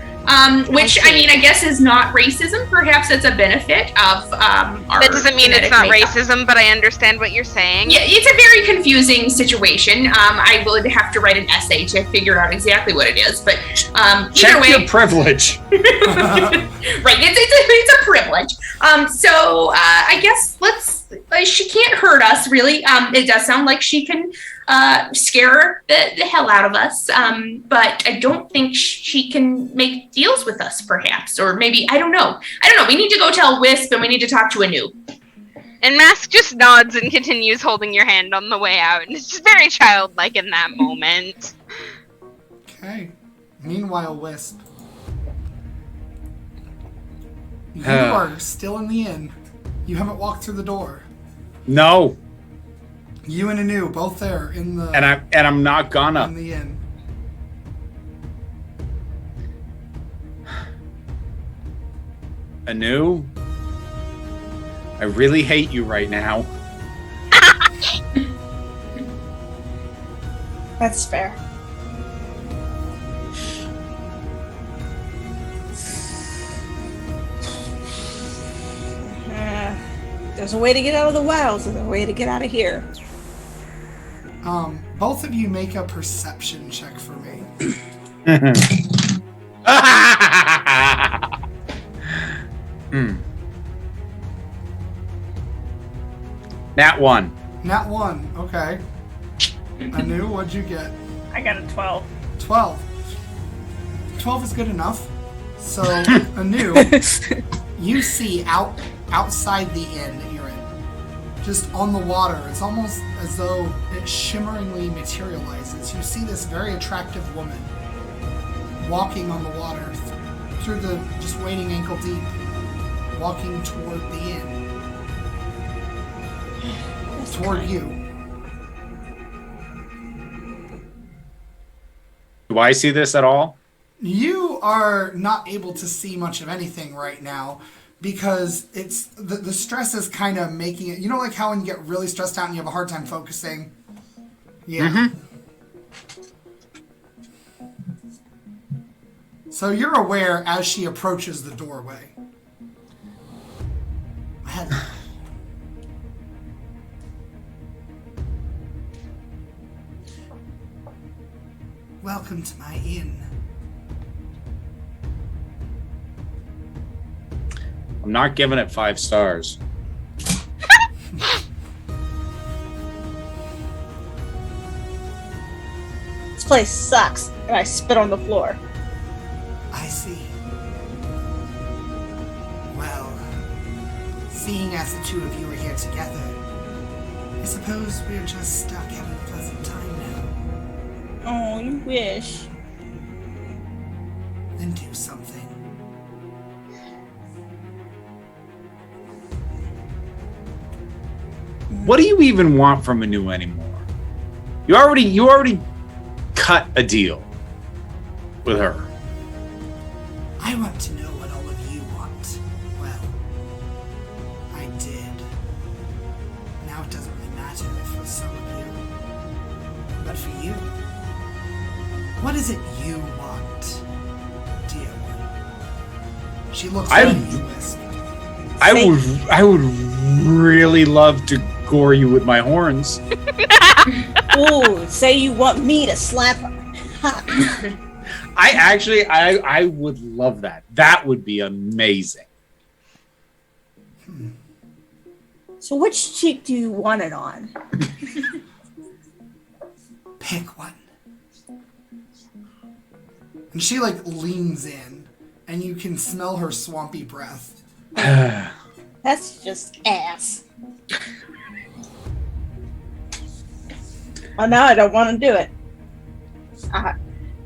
Which, I mean, I guess is not racism. Perhaps it's a benefit of our... That doesn't mean it's not racism, but I understand what you're saying. Yeah, it's a very confusing situation. I will have to write an essay to figure out exactly what it is, but check either way... your privilege. Right, it's a privilege. So I guess she can't hurt us, really. It does sound like she can scare the hell out of us, but I don't think she can make deals with us, perhaps, or maybe I don't know. We need to go tell Wisp, and we need to talk to Anu. And Mask just nods and continues holding your hand on the way out, and it's just very childlike in that moment. Okay. Meanwhile, Wisp, you are still in the inn. You haven't walked through the door. No. You and Anu both there in the... And I'm not gonna. In the inn. Anu, I really hate you right now. That's fair. There's a way to get out of the wilds, and a way to get out of here. Both of you make a perception check for me. Nat 1. Nat 1, okay. Anu, what'd you get? I got a 12. 12. 12 is good enough. So, Anu, you see outside the inn that you're in, just on the water, it's almost as though it shimmeringly materializes. You see this very attractive woman walking on the water through the, just wading ankle deep, walking toward the inn. Toward you. Do I see this at all? You are not able to see much of anything right now because it's the stress is kind of making it. You know, like how when you get really stressed out and you have a hard time focusing? Yeah. Mm-hmm. So you're aware as she approaches the doorway. Hello. Welcome to my inn. I'm not giving it 5 stars. This place sucks, and I spit on the floor. I see. Well, seeing as the two of you are here together, I suppose we're just stuck having a pleasant time now. Oh, you wish. Then do something. What do you even want from Anu anymore? You already cut a deal with her. I want to know what all of you want. Well, I did. Now it doesn't really matter for some of you. But for you, what is it you want, dear one? She looks at you, Wisp. I would really love to gore you with my horns. Ooh, say you want me to slap her. I would love that. That would be amazing. So which cheek do you want it on? Pick one. And she like leans in, and you can smell her swampy breath. That's just ass. Oh, now I don't want to do it.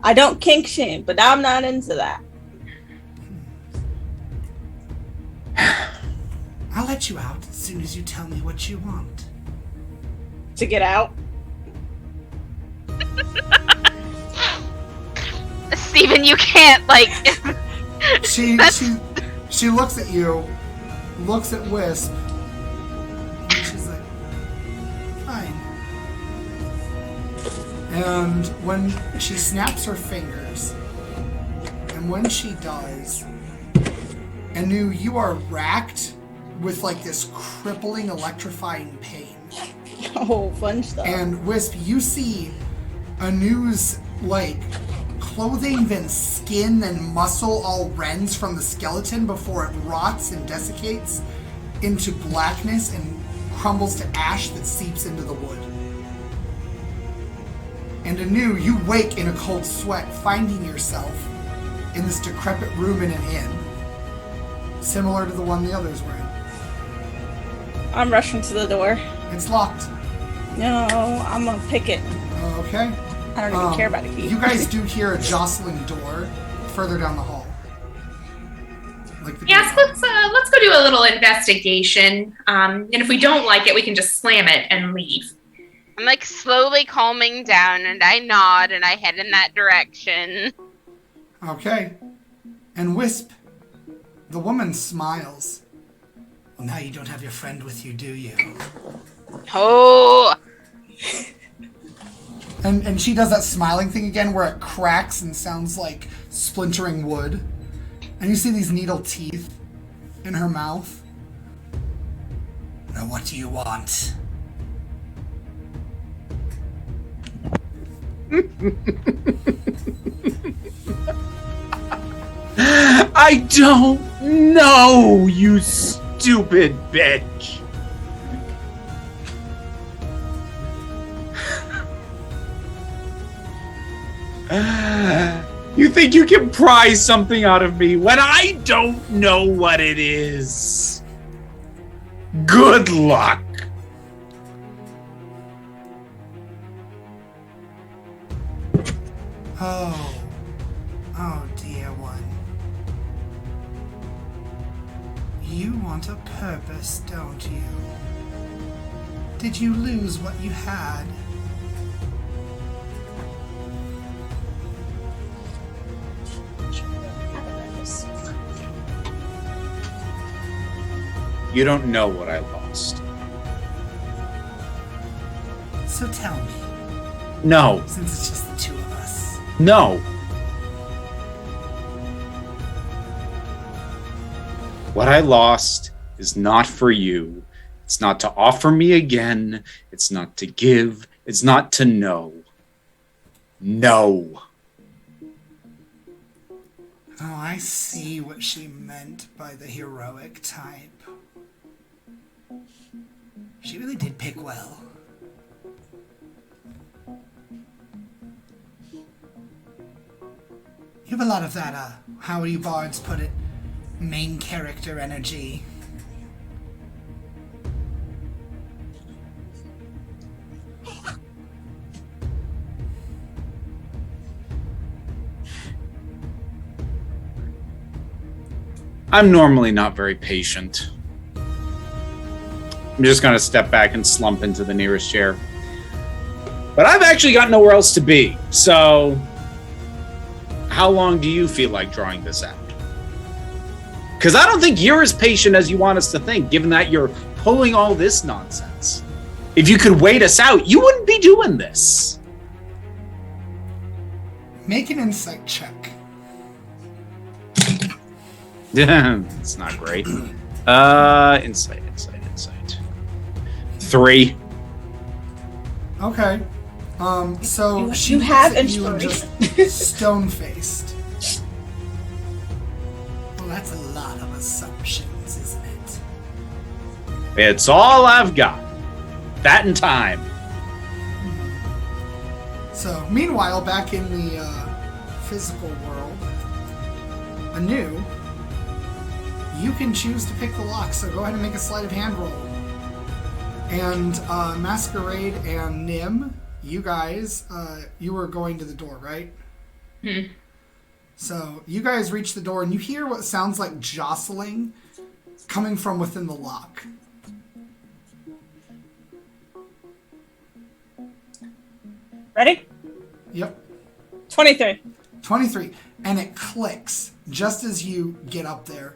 I don't kink shame, but I'm not into that. I'll let you out as soon as you tell me what you want. To get out? Steven, you can't, like... She looks at you, looks at Wisp, and she's like, fine. And when she snaps her fingers, and when she does, Anu, you are racked with like this crippling, electrifying pain. Oh, fun stuff. And Wisp, you see Anu's like clothing, then skin, then muscle all rends from the skeleton before it rots and desiccates into blackness and crumbles to ash that seeps into the wood. And Anu, you wake in a cold sweat, finding yourself in this decrepit room in an inn, similar to the one the others were in. I'm rushing to the door. It's locked. No, I'm gonna pick it. Okay. I don't even care about a key. You guys do hear a jostling door further down the hall. Yes, let's go do a little investigation. And if we don't like it, we can just slam it and leave. I'm like slowly calming down, and I nod and I head in that direction. Okay. And Wisp, the woman smiles. Well, now you don't have your friend with you, do you? Oh. And she does that smiling thing again where it cracks and sounds like splintering wood. And you see these needle teeth in her mouth. Now what do you want? I don't know, you stupid bitch. You think you can pry something out of me when I don't know what it is? Good luck. Oh dear one. You want a purpose, don't you? Did you lose what you had? You don't know what I lost. So tell me, No. since it's just the two of us. No. What I lost is not for you. It's not to offer me again. It's not to give. It's not to know. No. Oh, I see what she meant by the heroic type. She really did pick well. You have a lot of that, how do you bards put it, main character energy. I'm normally not very patient. I'm just going to step back and slump into the nearest chair. But I've actually got nowhere else to be. So how long do you feel like drawing this out? Because I don't think you're as patient as you want us to think, given that you're pulling all this nonsense. If you could wait us out, you wouldn't be doing this. Make an insight check. It's not great. Insight. 3. Okay. So You she have looks at you and inspiration. just stone-faced. Well, that's a lot of assumptions, isn't it? It's all I've got. That and time. So, meanwhile, back in the physical world, anew, you can choose to pick the lock. So go ahead and make a sleight of hand roll. And Masquerade and Nim, you guys, you were going to the door, right? So you guys reach the door and you hear what sounds like jostling coming from within the lock. Ready? Yep. 23. 23. And it clicks just as you get up there.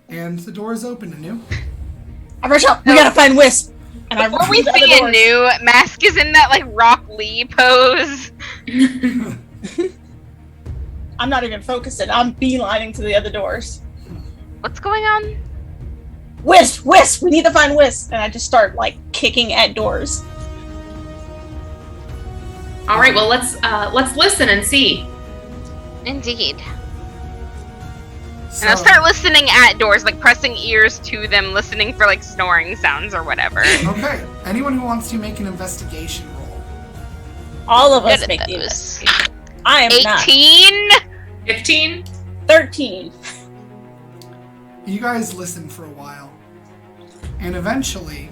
And the door is open, Anu. I rush up. We gotta find Wisp. And I Before run we through the see other a doors. new Mask is in that like Rock Lee pose. I'm not even focusing. I'm beelining to the other doors. What's going on? Wisp! Wisp! We need to find Wisp! And I just start, like, kicking at doors. All right, well, let's listen and see. Indeed. So, And I'll start listening at doors, like pressing ears to them, listening for like snoring sounds or whatever. Okay. Anyone who wants to make an investigation roll. All of Good us at make the those. investigation. I am not. 18. 15? 13. You guys listen for a while. And eventually,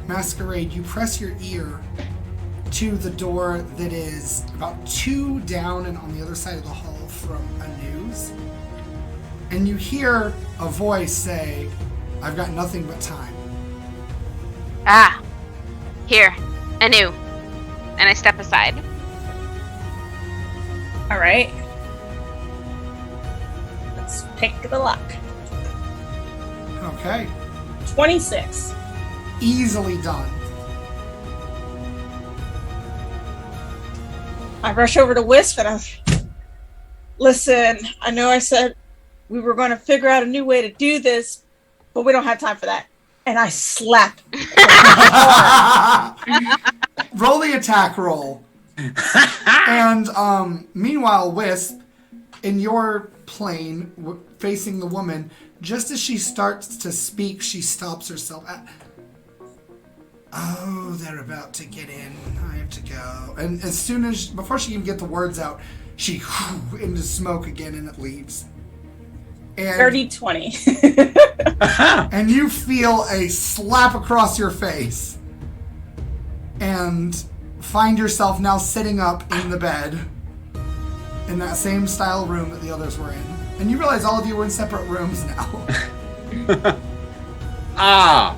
Masquerade, you press your ear to the door that is about 2 down and on the other side of the hall from Anu's. And you hear a voice say, "I've got nothing but time." Ah. Here. Anu. And I step aside. Alright. Let's pick the lock. Okay. 26. Easily done. I rush over to Wisp and listen, I know I said we were going to figure out a new way to do this, but we don't have time for that. And I slap. Roll the attack roll. And meanwhile, Wisp, in your plane, facing the woman, just as she starts to speak, she stops herself. Oh, they're about to get in. I have to go. And as soon as, before she can get the words out, she into smoke again and it leaves. And, Dirty 20. and you feel a slap across your face. And find yourself now sitting up in the bed in that same style room that the others were in. And you realize all of you were in separate rooms now. Ah.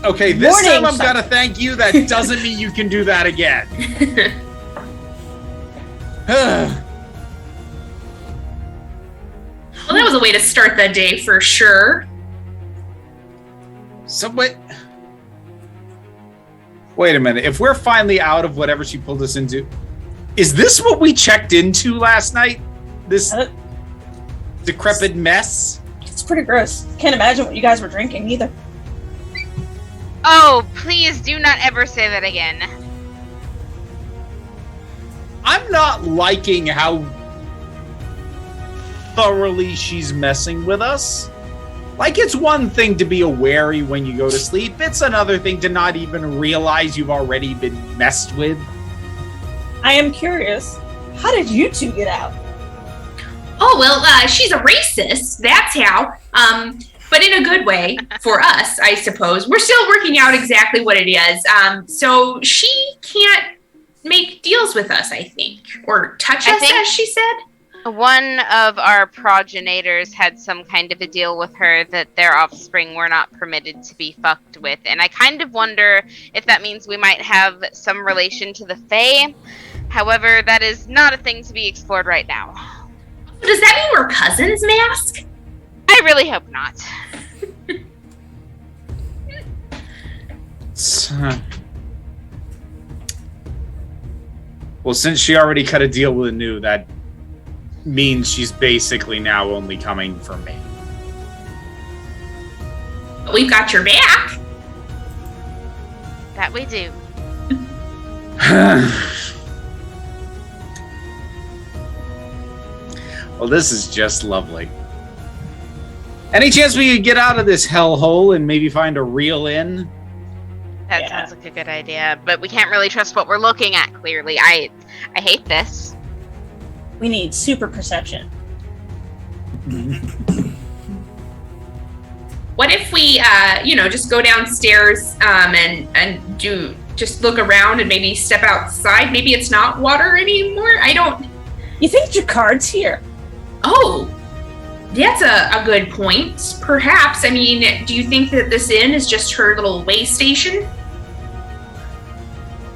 Okay, this Morning, time I'm son. gonna thank you. That doesn't mean you can do that again. Well, that was a way to start the day for sure. So wait a minute. If we're finally out of whatever she pulled us into, is this what we checked into last night? This decrepit mess? It's pretty gross. Can't imagine what you guys were drinking either. Oh, please do not ever say that again. I'm not liking how thoroughly she's messing with us. Like, it's one thing to be wary when you go to sleep. It's another thing to not even realize you've already been messed with. I am curious. How did you two get out? Oh, well, she's a racist. That's how. But in a good way for us, I suppose. We're still working out exactly what it is. So she can't make deals with us, I think. Or touch us, as she said. One of our progenitors had some kind of a deal with her that their offspring were not permitted to be fucked with, and I kind of wonder if that means we might have some relation to the Fae. However, that is not a thing to be explored right now. Does that mean we're cousins, may I ask? I really hope not. Well, since she already cut a deal with Anu, that means she's basically now only coming for me. We've got your back. That we do. Well, this is just lovely. Any chance we could get out of this hellhole and maybe find a real inn? That sounds like a good idea, but we can't really trust what we're looking at, clearly. I hate this. We need super perception. What if we, just go downstairs and do just look around and maybe step outside? Maybe it's not water anymore. I don't. You think Jacquard's here? Oh, that's a good point. Perhaps. I mean, do you think that this inn is just her little way station?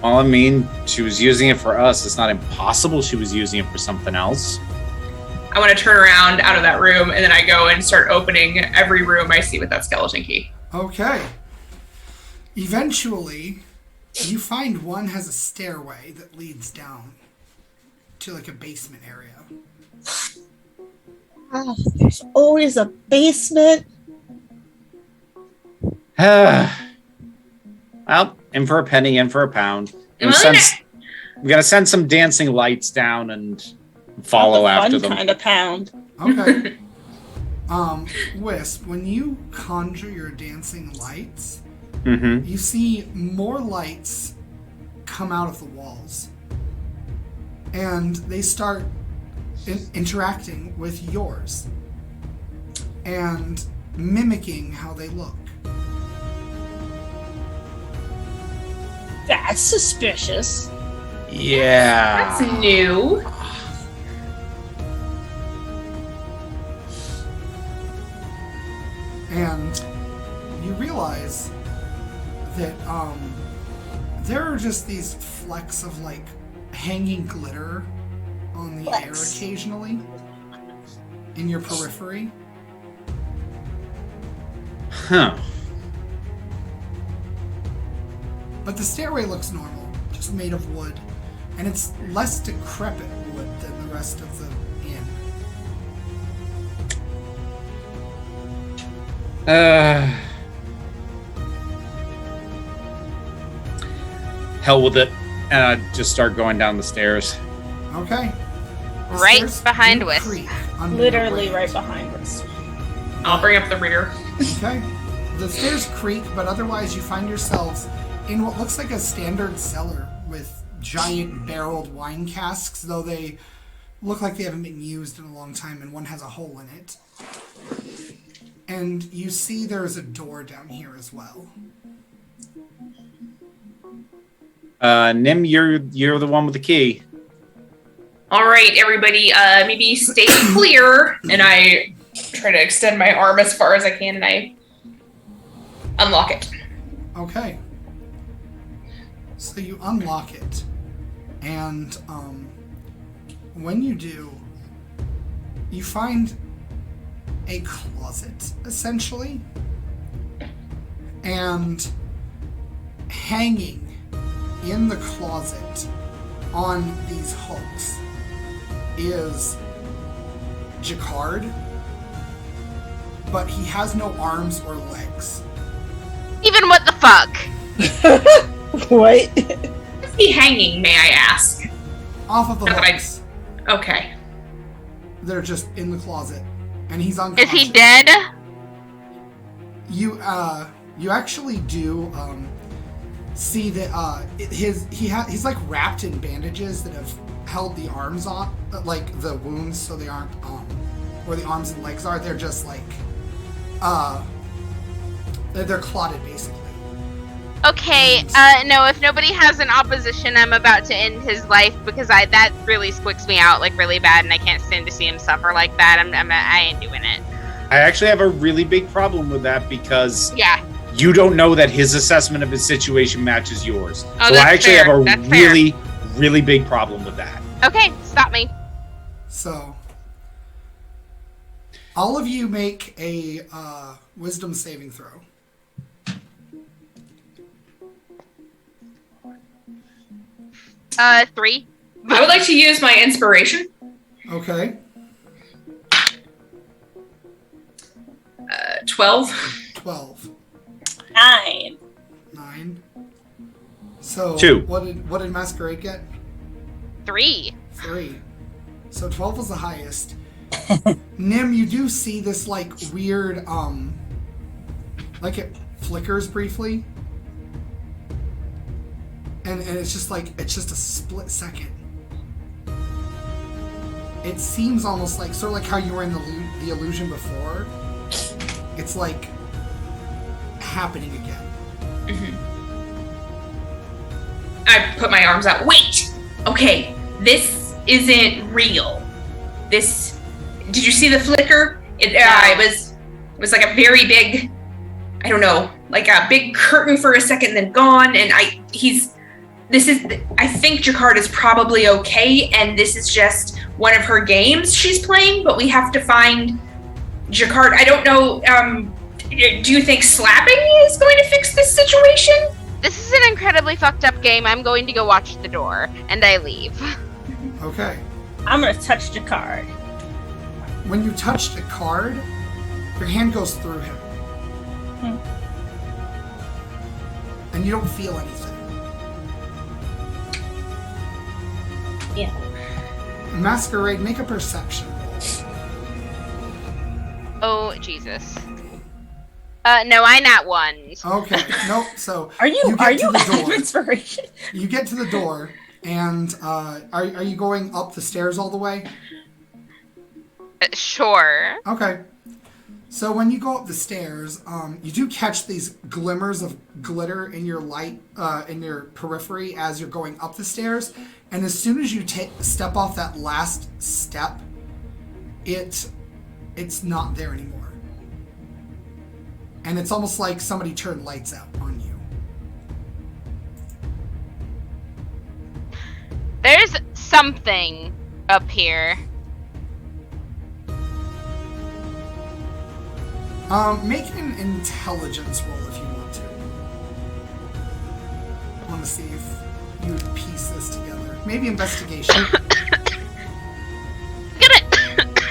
Well, I mean, she was using it for us. It's not impossible she was using it for something else. I want to turn around out of that room, and then I go and start opening every room I see with that skeleton key. Okay. Eventually, you find one has a stairway that leads down to like a basement area. Oh, there's always a basement. Well, in for a penny, in for a pound. I'm gonna send some dancing lights down and follow after them. Kind of pound. Okay. Wisp, when you conjure your dancing lights, you see more lights come out of the walls. And they start interacting with yours. And mimicking how they look. That's suspicious. Yeah. That's new. And you realize that there are just these flecks of like hanging glitter on the air occasionally in your periphery. Huh. But the stairway looks normal, just made of wood, and it's less decrepit wood than the rest of the inn. Hell with it. And I just start going down the stairs. Okay. The Right stairs behind do us. creak under Literally your right weight. behind us. I'll bring up the rear. Okay. The stairs creak, but otherwise you find yourselves in what looks like a standard cellar with giant barreled wine casks, though they look like they haven't been used in a long time, and one has a hole in it. And you see there is a door down here as well. Nim, you're the one with the key. All right, everybody, maybe stay clear. And I try to extend my arm as far as I can, and I unlock it. Okay. So you unlock it, and when you do, you find a closet, essentially, and hanging in the closet on these hooks is Jacquard, but he has no arms or legs. Even what the fuck? What? What's he hanging, may I ask? Off of the Not that I- hooks. Okay. They're just in the closet, and he's Is unconscious. he dead? You actually do see that he's like wrapped in bandages that have held the arms on, like the wounds, so they aren't where the arms and legs are. They're just like they're clotted basically. Okay, no, if nobody has an opposition, I'm about to end his life because that really squicks me out like really bad, and I can't stand to see him suffer like that. I ain't doing it. I actually have a really big problem with that because Yeah. you don't know that his assessment of his situation matches yours. Oh, so that's I actually fair. have a That's fair. really, really big problem with that. Okay, stop me. So, all of you make a wisdom saving throw. 3. I would like to use my inspiration. Okay. 12. 12. 9. 9. So 2. What did Masquerade get? 3. 3. So 12 was the highest. Nim, you do see this like weird like it flickers briefly. And it's just a split second. It seems almost like sort of like how you were in the illusion before. It's like happening again. Mm-hmm. I put my arms out. Wait! Okay, this isn't real. Did you see the flicker? It was like a very big, I don't know, like a big curtain for a second, then gone, and I think Jakarta's probably okay, and this is just one of her games she's playing, but we have to find Jakarta. I don't know, do you think slapping is going to fix this situation? This is an incredibly fucked up game. I'm going to go watch the door, and I leave. Okay. I'm gonna touch the card. When you touch the card, your hand goes through him. And you don't feel anything. Yeah. Masquerade, make a perception roll. Oh, Jesus. No, I nat 1s. Okay. Nope. So Are you get to the out of door. inspiration? You get to the door, and are you going up the stairs all the way? Sure. Okay. So when you go up the stairs, you do catch these glimmers of glitter in your light, in your periphery as you're going up the stairs. And as soon as you step off that last step, it's not there anymore. And it's almost like somebody turned lights out on you. There's something up here. Make an intelligence roll if you want to. I want to see if you would piece this together. Maybe investigation.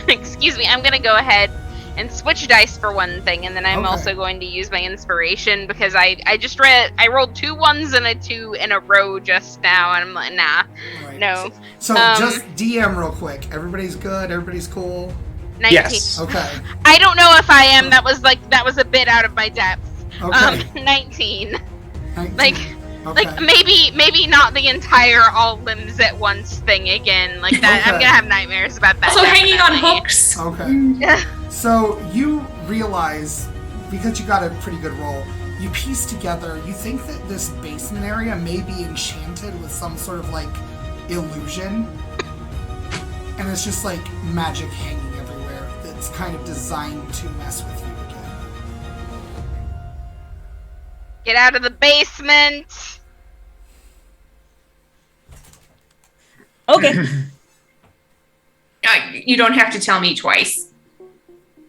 Excuse me, I'm gonna go ahead and switch dice for one thing, and then I'm Okay. also going to use my inspiration because I rolled 2 1s and a 2 in a row just now, and I'm like, nah, Right. no. So just DM real quick. Everybody's good. Everybody's cool. 19. Yes. Okay. I don't know if I am. That was a bit out of my depth. Okay. 19. 19. Like, Okay. like maybe not the entire all limbs at once thing again. Like that, I'm Okay. gonna have nightmares about that. Also hanging on definitely. hooks. Okay. So you realize, because you got a pretty good roll, you piece together, you think that this basement area may be enchanted with some sort of like illusion. And it's just like magic hanging everywhere that's kind of designed to mess with you again. Get out of the basement. Okay. You don't have to tell me twice.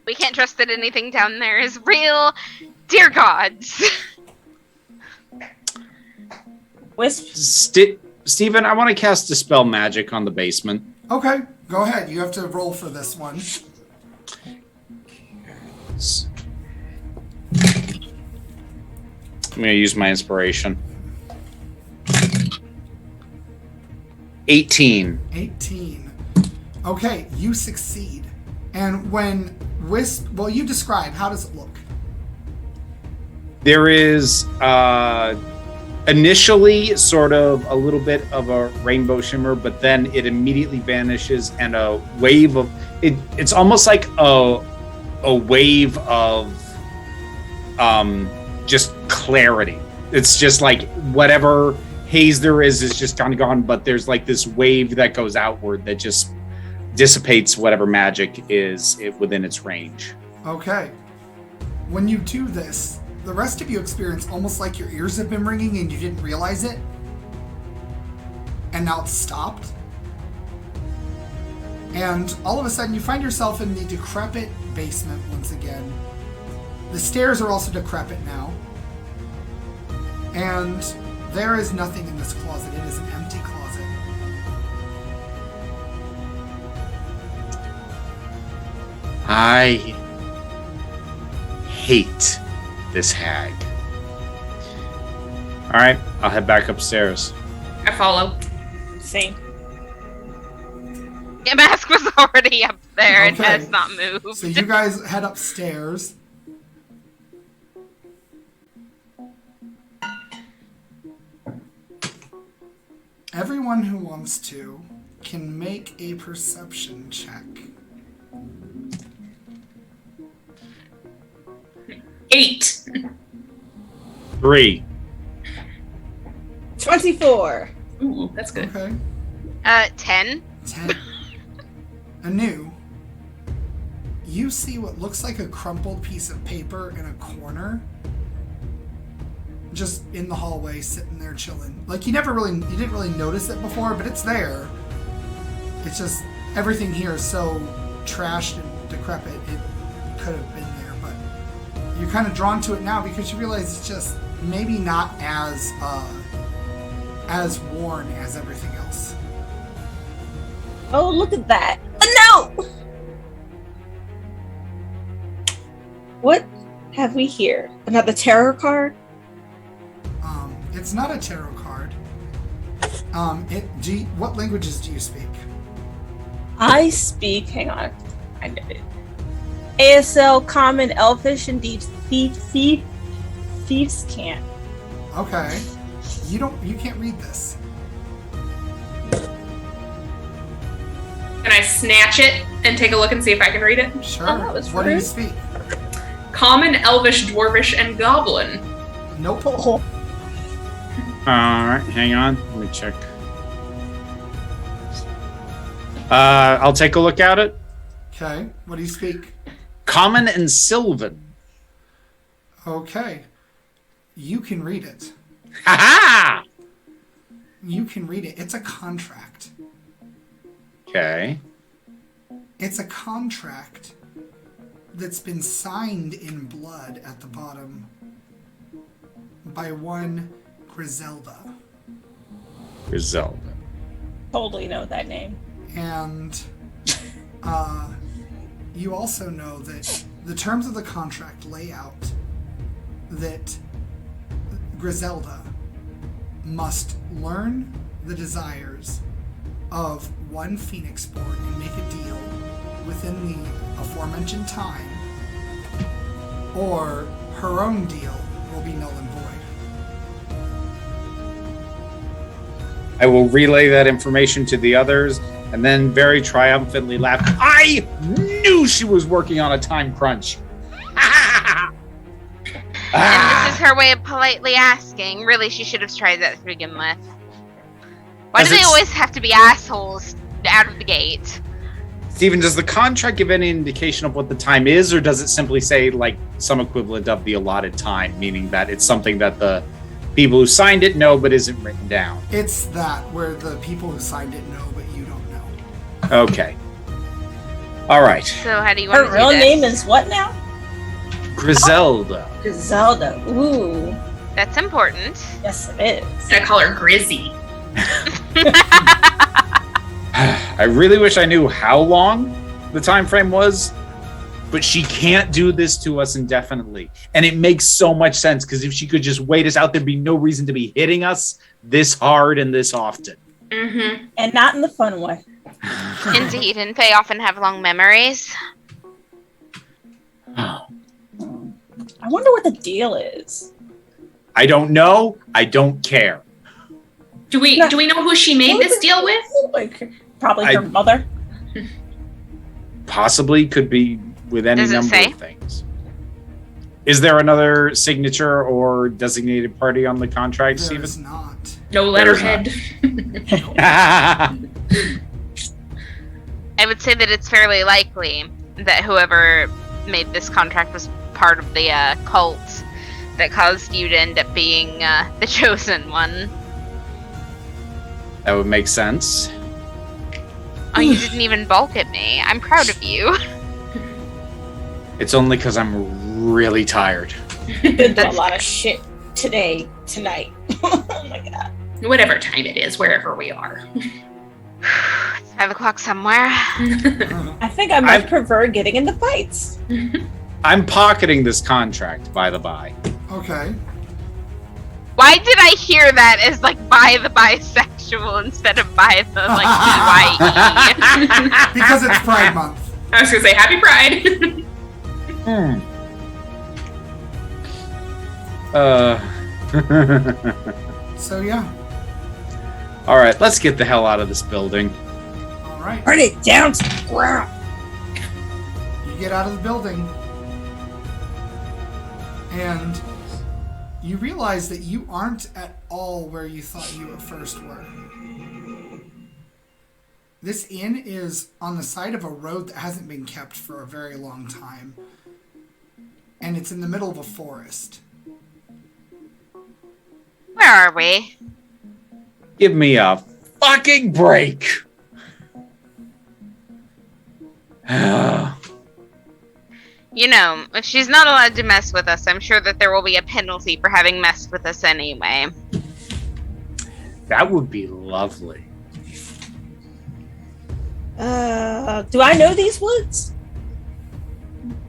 We can't trust that anything down there is real. Dear gods. Wisp. Steven, I want to cast Dispel Magic on the basement. Okay, go ahead. You have to roll for this one. I'm going to use my inspiration. 18. 18. Okay, you succeed. And when Wisp, well, you describe, how does it look? There is initially sort of a little bit of a rainbow shimmer, but then it immediately vanishes, and a wave of it's almost like a wave of just clarity it's just like whatever haze there is just kind of gone, but there's like this wave that goes outward that just dissipates whatever magic is within its range. Okay. When you do this, the rest of you experience almost like your ears have been ringing and you didn't realize it. And now it's stopped. And all of a sudden you find yourself in the decrepit basement once again. The stairs are also decrepit now. And there is nothing in this closet. It is an empty closet. I hate this hag. All right, I'll head back upstairs. I follow. Same. Yeah, Mask was already up there and Okay. has not moved. So you guys head upstairs. Everyone who wants to can make a perception check. 8. 3. 24. Ooh, that's good. Okay. 10. 10. Anu, you see what looks like a crumpled piece of paper in a corner. Just in the hallway, sitting there chilling. Like you didn't really notice it before, but it's there. It's just everything here is so trashed and decrepit. It could have been there, but you're kind of drawn to it now because you realize it's just maybe not as worn as everything else. Oh, look at that. A note! What have we here? Another tarot card? It's not a tarot card. What languages do you speak? I speak, hang on, I know it. ASL, Common, Elfish, and Thieves can't. Okay. You can't read this. Can I snatch it and take a look and see if I can read it? Sure. Oh, that was What do you rude. speak? Common, Elvish, Dwarvish, and Goblin. Nope. Oh, All right, hang on. Let me check. I'll take a look at it. Okay. What do you speak? Common and Sylvan. Okay. You can read it. Ha ha! You can read it. It's a contract. Okay. It's a contract that's been signed in blood at the bottom by one Griselda. Griselda. totally know that name. And you also know that the terms of the contract lay out that Griselda must learn the desires of one Phoenixborn and make a deal within the aforementioned time, or her own deal will be null and void. I will relay that information to the others and then very triumphantly laugh. I knew she was working on a time crunch. And this is her way of politely asking. Really, she should have tried that to begin with. Why do they always have to be assholes out of the gate? Steven, does the contract give any indication of what the time is, or does it simply say like some equivalent of the allotted time, meaning that it's something that the people who signed it know but isn't written down? It's that, where the people who signed it know, but you don't know. Okay. All right. So how do you want Her to do real this? name is what now? Griselda. Griselda. Ooh. That's important. Yes, it is. I call her Grizzy. I really wish I knew how long the time frame was, but she can't do this to us indefinitely. And it makes so much sense, because if she could just wait us out, there'd be no reason to be hitting us this hard and this often. Mm-hmm. And not in the fun way. Indeed, and they often have long memories. Oh. I wonder what the deal is. I don't know. I don't care. Do we know who she made this deal with? Like, probably her mother. Possibly could be with any Does it number say? of things. Is there another signature or designated party on the contract, There Stephen? is not. No letterhead. I would say that it's fairly likely that whoever made this contract was part of the cult that caused you to end up being the chosen one. That would make sense. Oh, you didn't even balk at me. I'm proud of you. It's only because I'm really tired. Been through a lot of shit tonight. Oh my god. Whatever time it is, wherever we are. It's 5 o'clock somewhere. I think I might prefer getting into fights. I'm pocketing this contract, by the by. Okay. Why did I hear that as like by the bisexual instead of by the like BYE? Because it's Pride Month. I was gonna say Happy Pride. So yeah. All right, let's get the hell out of this building. All right. Burn it down to the ground. You get out of the building, and you realize that you aren't at all where you thought you at first were. This inn is on the side of a road that hasn't been kept for a very long time, and it's in the middle of a forest. Where are we? Give me a fucking break. You know, if she's not allowed to mess with us, I'm sure that there will be a penalty for having messed with us anyway. That would be lovely. Do I know these woods?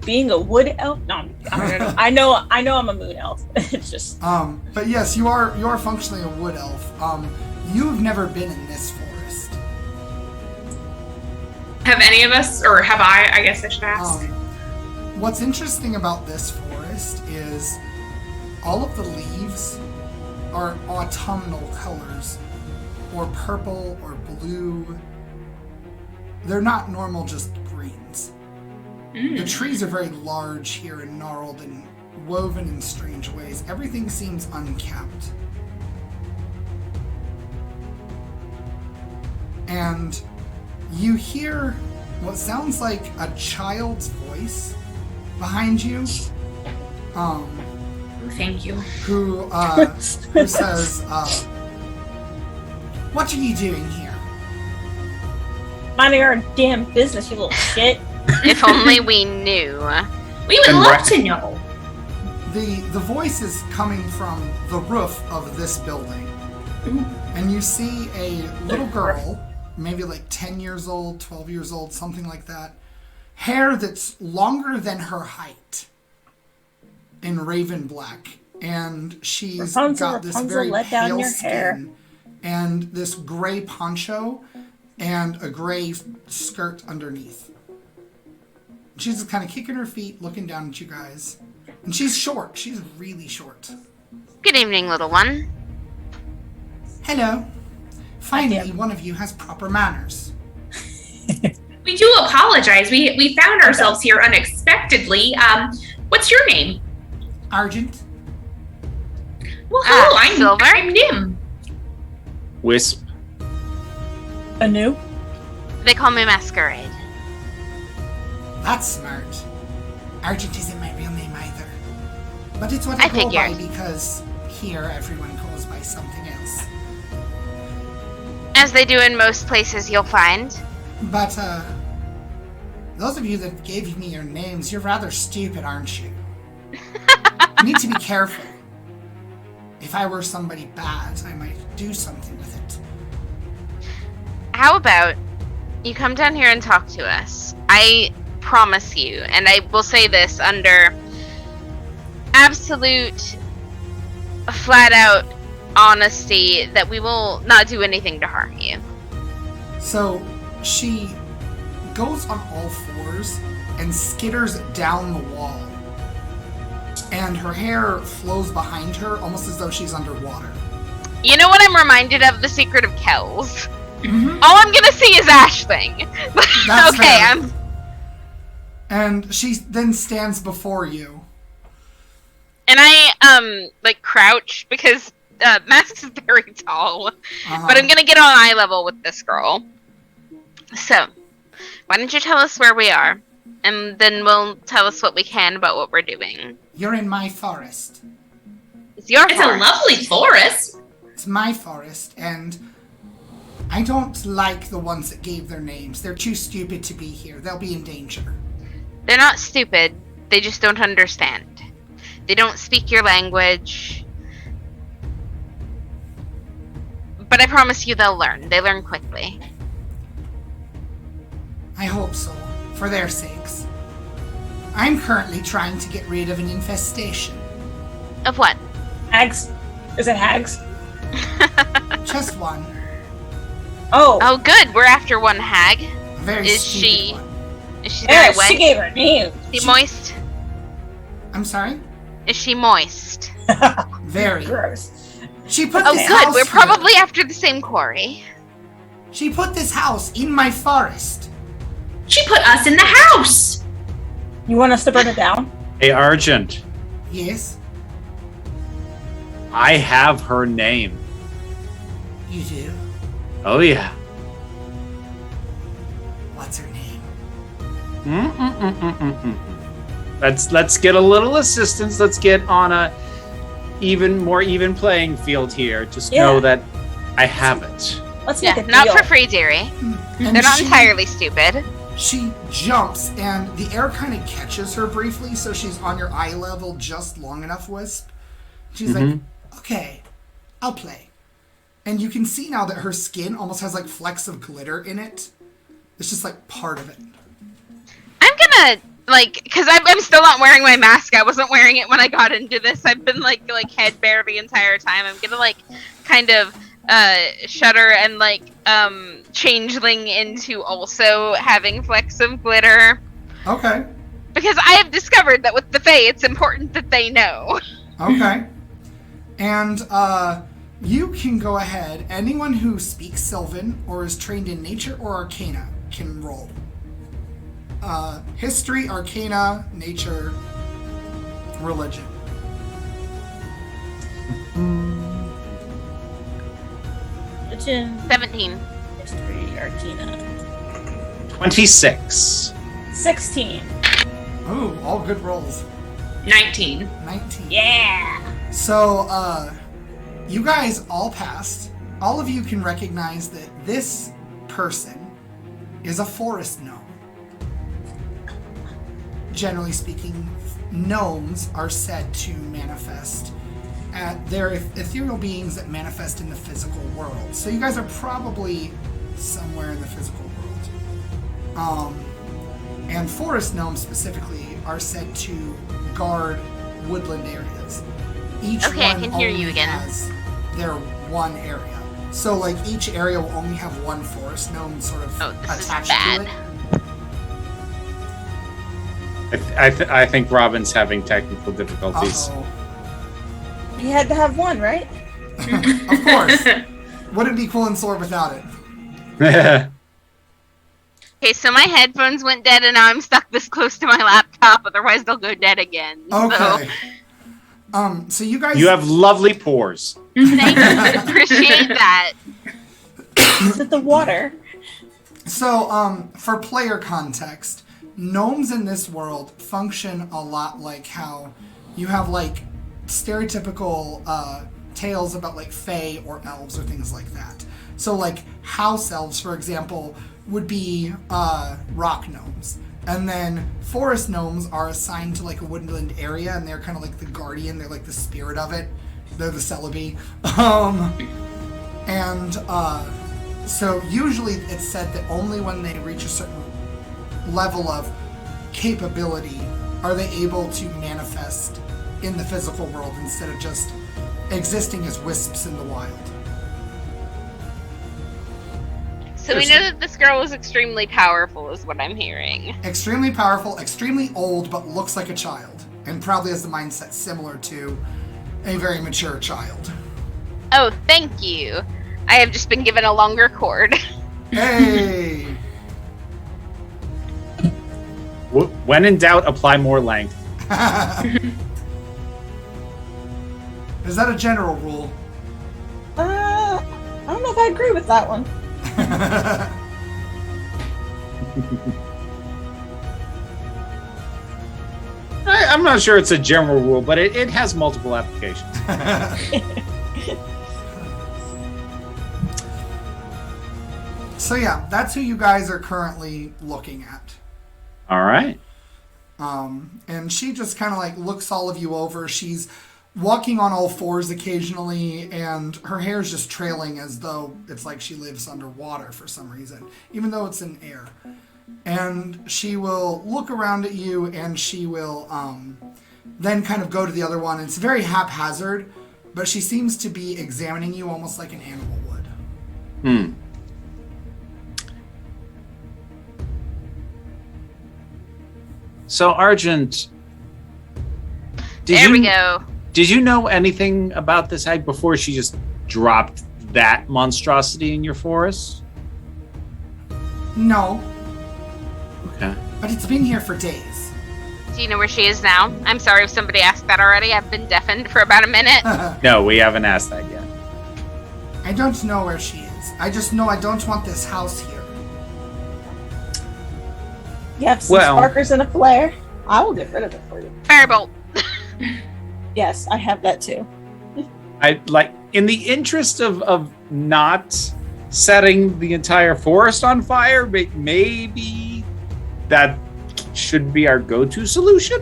Being a wood elf? No, I know I'm a moon elf. It's just But yes, you are functionally a wood elf. You've never been in this forest. Have any of us, or have I guess I should ask. What's interesting about this forest is all of the leaves are autumnal colors, or purple or blue. They're not normal, just greens. The trees are very large here and gnarled and woven in strange ways. Everything seems unkept. And you hear what sounds like a child's voice behind you. Thank you. Who says, "What are you doing here?" minding our damn business, you little shit. If only we knew. We would love to know. The voice is coming from the roof of this building. And you see a little girl, maybe like 10 years old, 12 years old, something like that. Hair that's longer than her height. In raven black. And she's got this very pale skin. And this gray poncho. And a gray skirt underneath. She's just kind of kicking her feet, looking down at you guys. And she's short. She's really short. Good evening, little one. Hello. Finally, one of you has proper manners. We do apologize. We found ourselves here unexpectedly. What's your name? Argent. Well, hello. Silver. I'm Nim. Wisp. Anu? They call me Masquerade. That's smart. Argent isn't my real name either. But it's what I go by because here everyone calls by something else. As they do in most places you'll find. But, those of you that gave me your names, you're rather stupid, aren't you? You need to be careful. If I were somebody bad, I might do something with it. How about you come down here and talk to us? I promise you, and I will say this under absolute, flat-out honesty, that we will not do anything to harm you. So, she goes on all fours and skitters down the wall. And her hair flows behind her, almost as though she's underwater. You know what I'm reminded of? The Secret of Kells. Mm-hmm. All I'm gonna see is Ashling. That's okay, fair. I'm... And she then stands before you. And I like crouch because Max is very tall, but I'm gonna get on eye level with this girl. So, why don't you tell us where we are, and then we'll tell us what we can about what we're doing. You're in my forest. It's your It's forest. a lovely forest. It's my forest, and I don't like the ones that gave their names. They're too stupid to be here. They'll be in danger. They're not stupid. They just don't understand. They don't speak your language. But I promise you they'll learn. They learn quickly. I hope so, for their sakes. I'm currently trying to get rid of an infestation. Of what? Hags? Is it hags? Just one. Oh. Oh, good. We're after one hag. A very Is stupid she- one. Is she Yeah, very wet? she gave her name. Is she moist? I'm sorry? Is she moist? Very. Gross. She put Oh, this good. house We're here. probably after the same quarry. She put this house in my forest. She put us in the house. You want us to burn it down? Hey, Argent, Yes, I have her name. you do. Oh, yeah. What's her name? Let's get a little assistance. Let's get on a more even playing field here. Just know Yeah. that I have it. Let's Yeah, make a not deal. for free, dearie. And They're not she- entirely stupid. She jumps, and the air kind of catches her briefly, so she's on your eye level just long enough, Wisp. She's like, okay, I'll play. And you can see now that her skin almost has like flecks of glitter in it. It's just like part of it. I'm gonna because I'm still not wearing my mask. I wasn't wearing it when I got into this. I've been like head bare the entire time. I'm gonna kind of shudder and changeling into also having flecks of glitter, Okay, because I have discovered that with the Fae, it's important that they know. okay. And you can go ahead. Anyone who speaks Sylvan or is trained in nature or arcana can roll. History, arcana, nature, religion. Religion, 17. history, arcana. 26. 16. Ooh, all good rolls. 19. 19. Yeah. So, you guys all passed. All of you can recognize that this person is a forest gnome. Generally speaking, gnomes are said to manifest. They're ethereal beings that manifest in the physical world. So you guys are probably somewhere in the physical world. And forest gnomes specifically are said to guard woodland areas. Each Okay, I one can hear you only again. has their one area. So each area will only have one forest gnome sort of Oh, this is attached bad. to it. I think Robin's having technical difficulties. Uh-oh. You had to have one, right? Of course. Wouldn't be Quill and Sword without it. Okay, so my headphones went dead, and now I'm stuck this close to my laptop. Otherwise, they'll go dead again. Okay. So you guys... You have lovely pores. So, thank you. Appreciate that. Is it the water? So, for player context, gnomes in this world function a lot like how you have, stereotypical tales about, fae or elves or things like that. So, house elves, for example, would be rock gnomes. And then forest gnomes are assigned to, a woodland area, and they're kind of like the guardian. They're like the spirit of it. They're the celebi. So usually it's said that only when they reach a certain level of capability are they able to manifest in the physical world instead of just existing as wisps in the wild. So we know that this girl was extremely powerful, is what I'm hearing. Extremely powerful, extremely old, but looks like a child. And probably has the mindset similar to a very mature child. Oh, thank you. I have just been given a longer cord. Hey! When in doubt, apply more length. Is that a general rule? I don't know if I agree with that one. I'm not sure it's a general rule, but it has multiple applications. So yeah, that's who you guys are currently looking at. All right. And she just kind of like looks all of you over. She's walking on all fours occasionally, and her hair is just trailing as though it's like she lives underwater for some reason, even though it's in air. And she will look around at you, and she will then kind of go to the other one. It's very haphazard, but she seems to be examining you almost like an animal would. So, Argent, There we go. Did you know anything about this hag before she just dropped that monstrosity in your forest? No, Okay. but it's been here for days. Do you know where she is now? I'm sorry if somebody asked that already. I've been deafened for about a minute. No, we haven't asked that yet. I don't know where she is. I just know I don't want this house here. You have some Well- sparkers and a flare. I will get rid of it for you. Firebolt. Yes, I have that too. I like, in the interest of not setting the entire forest on fire, maybe that should be our go-to solution.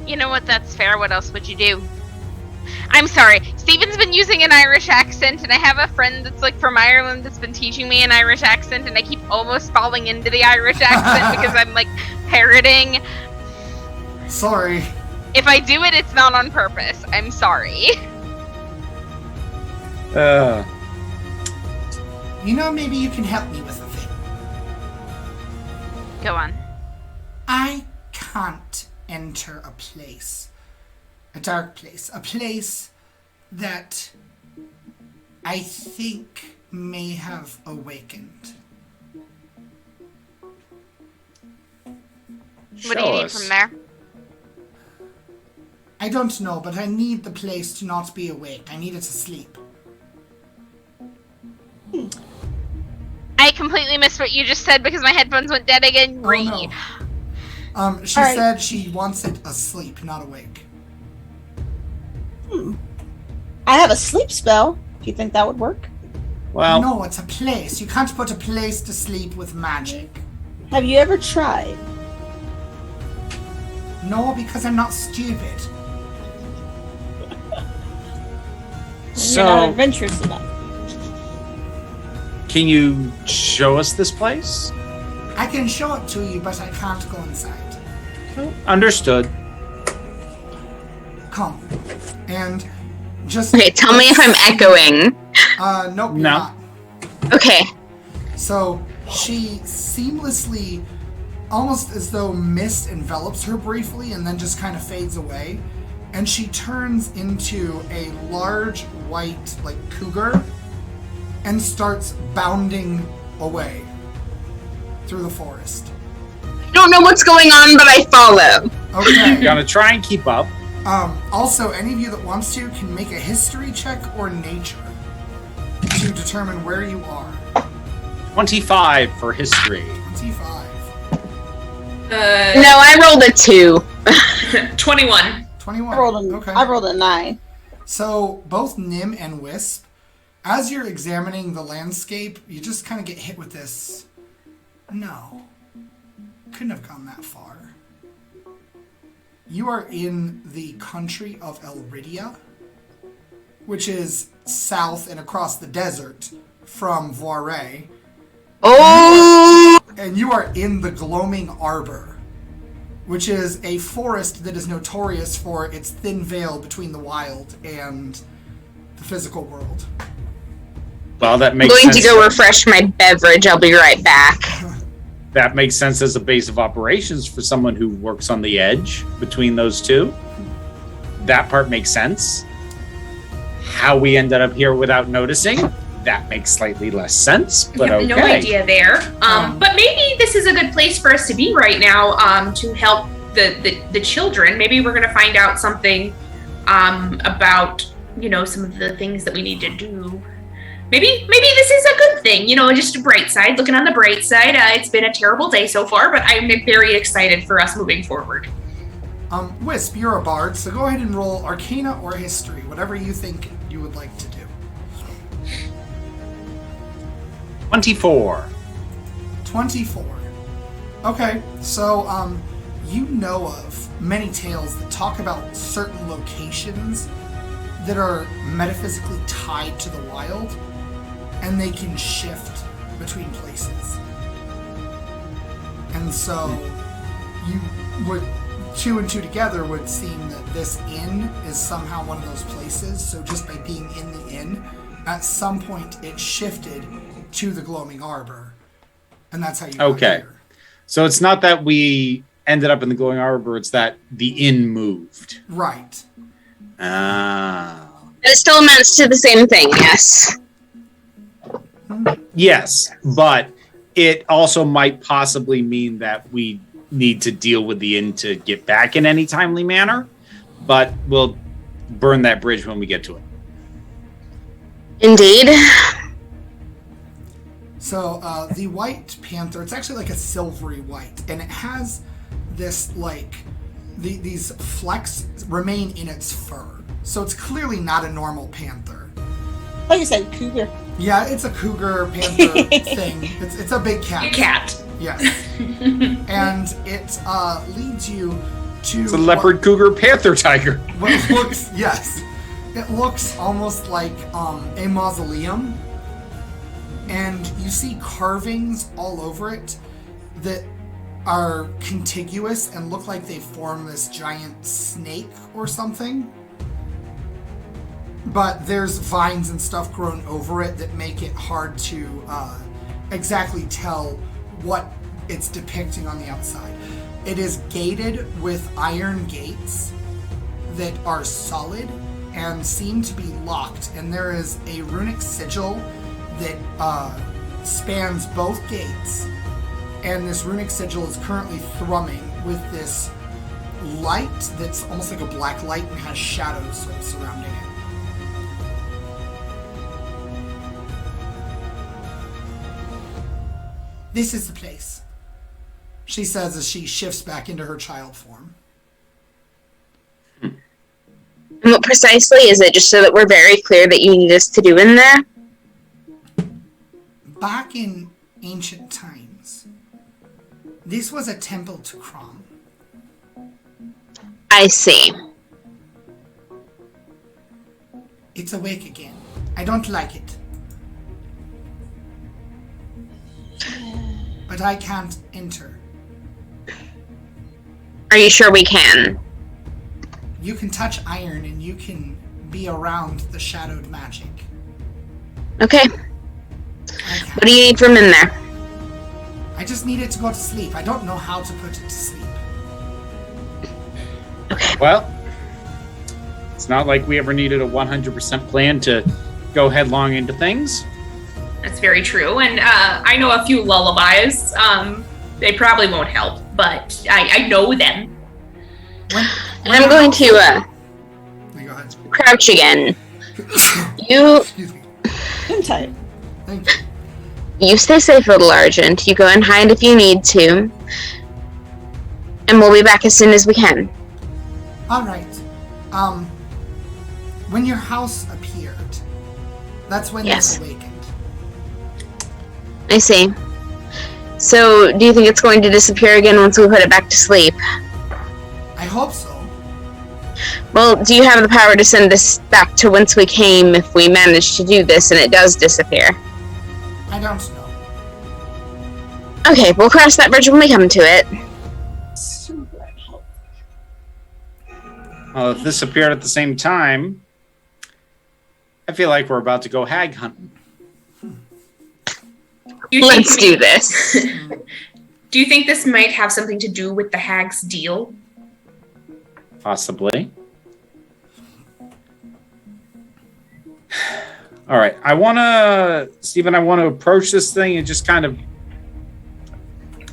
You know what? That's fair. What else would you do? I'm sorry. Steven's been using an Irish accent, and I have a friend that's like from Ireland that's been teaching me an Irish accent, and I keep almost falling into the Irish accent because I'm like parroting. Sorry. If I do it, it's not on purpose. I'm sorry. You know, maybe you can help me with a thing. Go on. I can't enter a place. A dark place. A place that I think may have awakened. What do you need from there? I don't know, but I need the place to not be awake. I need it to sleep. I completely missed what you just said because my headphones went dead again. Oh, no. She All right. said she wants it asleep, not awake. I have a sleep spell. Do you think that would work? Well, No, it's a place. You can't put a place to sleep with magic. Have you ever tried? No, because I'm not stupid. You're not so adventurous enough. can you show us this place? I can show it to you, but I can't go inside. Understood. Come. And just... Okay, tell me if I'm echoing. Nope, you're No. not. Okay. So she seamlessly, almost as though mist envelops her briefly and then just kind of fades away. And she turns into a large white, like, cougar and starts bounding away through the forest. I don't know what's going on, but I follow. Okay. Gonna try and keep up. Also, any of you that wants to can make a history check or nature to determine where you are. 25 for history. 25. No, I rolled a 2. 21. 21. Okay. I rolled a 9. So both Nim and Wisp, as you're examining the landscape, you just kind of get hit with this. No. Couldn't have gone that far. You are in the country of Elridia, which is south and across the desert from Voiré. Oh! And you are in the Gloaming Arbor, which is a forest that is notorious for its thin veil between the wild and the physical world. Well, that I'm makes going sense. to go refresh my beverage. I'll be right back. That makes sense as a base of operations for someone who works on the edge between those two. That part makes sense. How we ended up here without noticing, that makes slightly less sense, but I have okay. no idea there. But maybe this is a good place for us to be right now to help the children. Maybe we're going to find out something about, some of the things that we need to do. Maybe this is a good thing, just a bright side. Looking on the bright side, it's been a terrible day so far, but I'm very excited for us moving forward. Wisp, you're a bard, so go ahead and roll Arcana or History, whatever you think you would like to do. 24. 24. Okay, so you know of many tales that talk about certain locations that are metaphysically tied to the wild, and they can shift between places. And so you would, 2 and 2 together would seem that this inn is somehow one of those places. So just by being in the inn, at some point it shifted to the Gloaming Arbor. And that's how you got here. So it's not that we ended up in the Glowing Arbor, it's that the inn moved. Right. It still amounts to the same thing, yes. Yes, but it also might possibly mean that we need to deal with the inn to get back in any timely manner, but we'll burn that bridge when we get to it. Indeed. So the White Panther, it's actually like a silvery white, and it has this these flecks remain in its fur. So it's clearly not a normal panther. Oh, you said cougar. Yeah, it's a cougar panther thing. It's a big cat. A cat. Yes. And it leads you to... It's a leopard, cougar, panther, tiger. What looks... Yes. It looks almost like a mausoleum. And you see carvings all over it that are contiguous and look like they form this giant snake or something. But there's vines and stuff grown over it that make it hard to exactly tell what it's depicting on the outside. It is gated with iron gates that are solid and seem to be locked, and there is a runic sigil that spans both gates, and this runic sigil is currently thrumming with this light that's almost like a black light and has shadows sort of surrounding it. This is the place, she says as she shifts back into her child form. And what precisely is it, just so that we're very clear that you need us to do in there? Back in ancient times, this was a temple to Crom. I see. It's awake again. I don't like it. But I can't enter. Are you sure we can? You can touch iron and you can be around the shadowed magic. Okay. What do you need from in there? I just need it to go to sleep. I don't know how to put it to sleep. Okay. Well, it's not like we ever needed a 100% plan to go headlong into things. That's very true. And I know a few lullabies. They probably won't help, but I know them. I'm going to Go ahead. crouch again. You Excuse me. I'm tired. Thank you. you stay safe, little Argent. You go and hide if you need to. And we'll be back as soon as we can. All right. When your house appeared, that's when Yes. this awakened. I see. So, do you think it's going to disappear again once we put it back to sleep? I hope so. Well, do you have the power to send this back to whence we came if we manage to do this and it does disappear? I don't know. Okay, we'll cross that bridge when we come to it. Well, if this appeared at the same time, I feel like we're about to go hag hunting. Let's do this. Do you think this might have something to do with the hag's deal? Possibly. All right, Stephen, I want to approach this thing and just kind of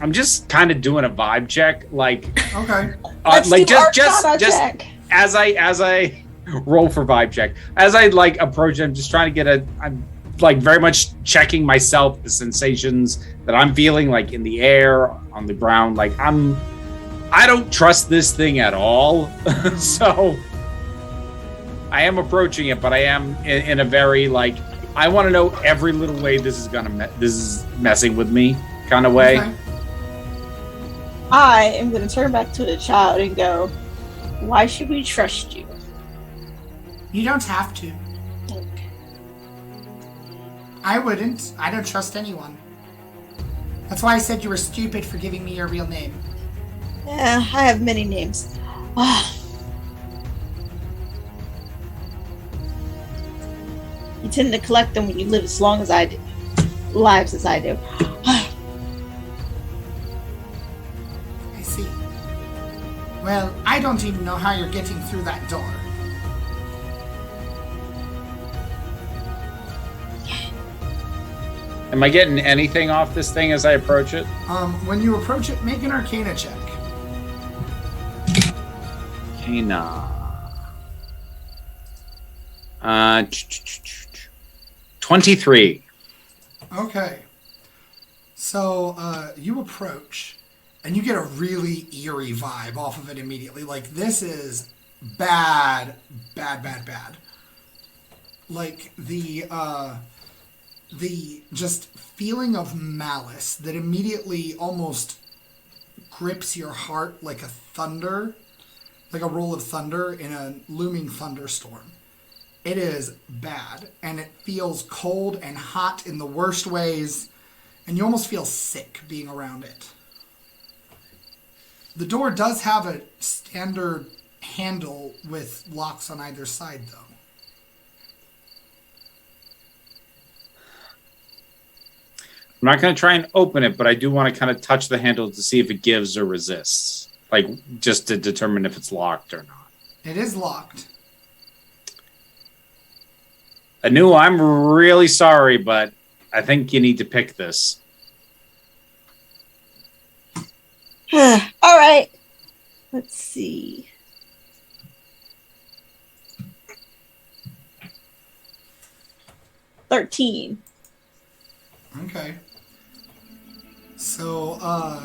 I'm just kind of doing a vibe check, like Okay. like just check. as I roll for vibe check, as I like approach, I'm just trying to get I'm like very much checking myself, the sensations that I'm feeling, like in the air, on the ground. Like I don't trust this thing at all. So I am approaching it, but I am in a very like, I want to know every little way this is messing with me kind of way. Okay. I am going to turn back to the child and go, why should we trust you? You don't have to. Okay. I wouldn't. I don't trust anyone. That's why I said you were stupid for giving me your real name. Yeah, I have many names. You tend to collect them when you live as long as I do. Lives as I do. I see. Well, I don't even know how you're getting through that door. Am I getting anything off this thing as I approach it? When you approach it, make an Arcana check. Arcana. 23. Okay. So, you approach, and you get a really eerie vibe off of it immediately. Like, this is bad. Like, the just feeling of malice that immediately almost grips your heart like a thunder, like a roll of thunder in a looming thunderstorm. It is bad, and it feels cold and hot in the worst ways, and you almost feel sick being around it. The door does have a standard handle with locks on either side, though. I'm not going to try and open it, but I do want to kind of touch the handle to see if it gives or resists. Like, just to determine if it's locked or not. It is locked. Anu, I'm really sorry, but I think you need to pick this. All right. Let's see. $13. Okay. So,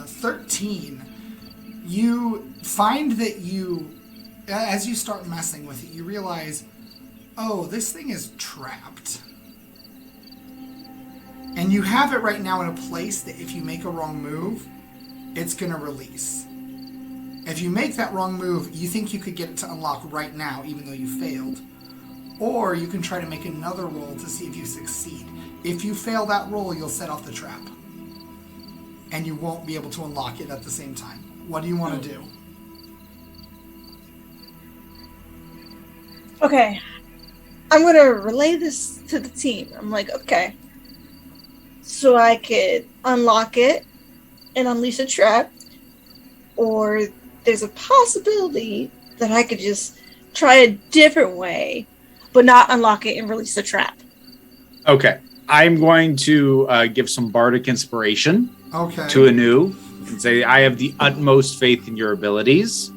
13. You find that as you start messing with it, you realize, oh, this thing is trapped. And you have it right now in a place that if you make a wrong move, it's going to release. If you make that wrong move, you think you could get it to unlock right now, even though you failed. Or you can try to make another roll to see if you succeed. If you fail that roll, you'll set off the trap. And you won't be able to unlock it at the same time. What do you want to do? Okay. I'm going to relay this to the team. I'm like, okay. So I could unlock it and unleash a trap. Or there's a possibility that I could just try a different way, but not unlock it and release the trap. Okay. I'm going to give some bardic inspiration to Anu and say, I have the utmost faith in your abilities.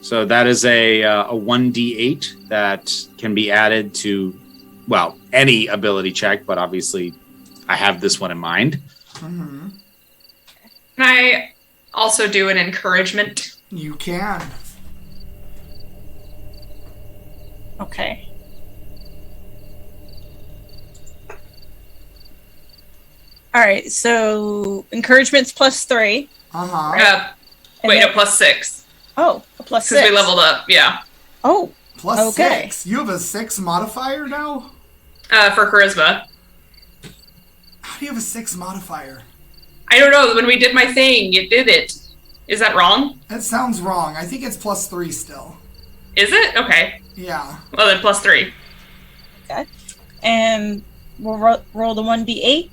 So that is a 1d8 that can be added to, well, any ability check, but obviously I have this one in mind. Mm-hmm. Can I also do an encouragement? You can. Okay. All right, so encouragement's +3. Uh-huh. Wait, then, no, +6. Oh, a +6. Because we leveled up, yeah. Oh, +6. You have a 6 modifier now? For charisma. How do you have a 6 modifier? I don't know. When we did my thing, it did it. Is that wrong? That sounds wrong. I think it's +3 still. Is it? Okay. Yeah. Well, then +3. Okay. And we'll roll the 1d8.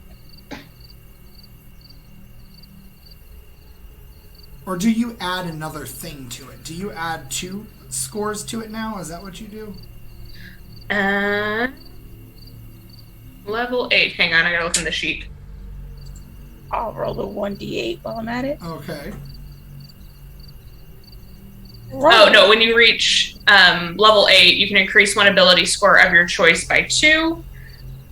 Or do you add another thing to it? Do you add 2 scores to it now? Is that what you do? Level 8. Hang on, I gotta look in the sheet. I'll roll the 1d8 while I'm at it. Okay. Oh, no, when you reach level 8, you can increase one ability score of your choice by 2,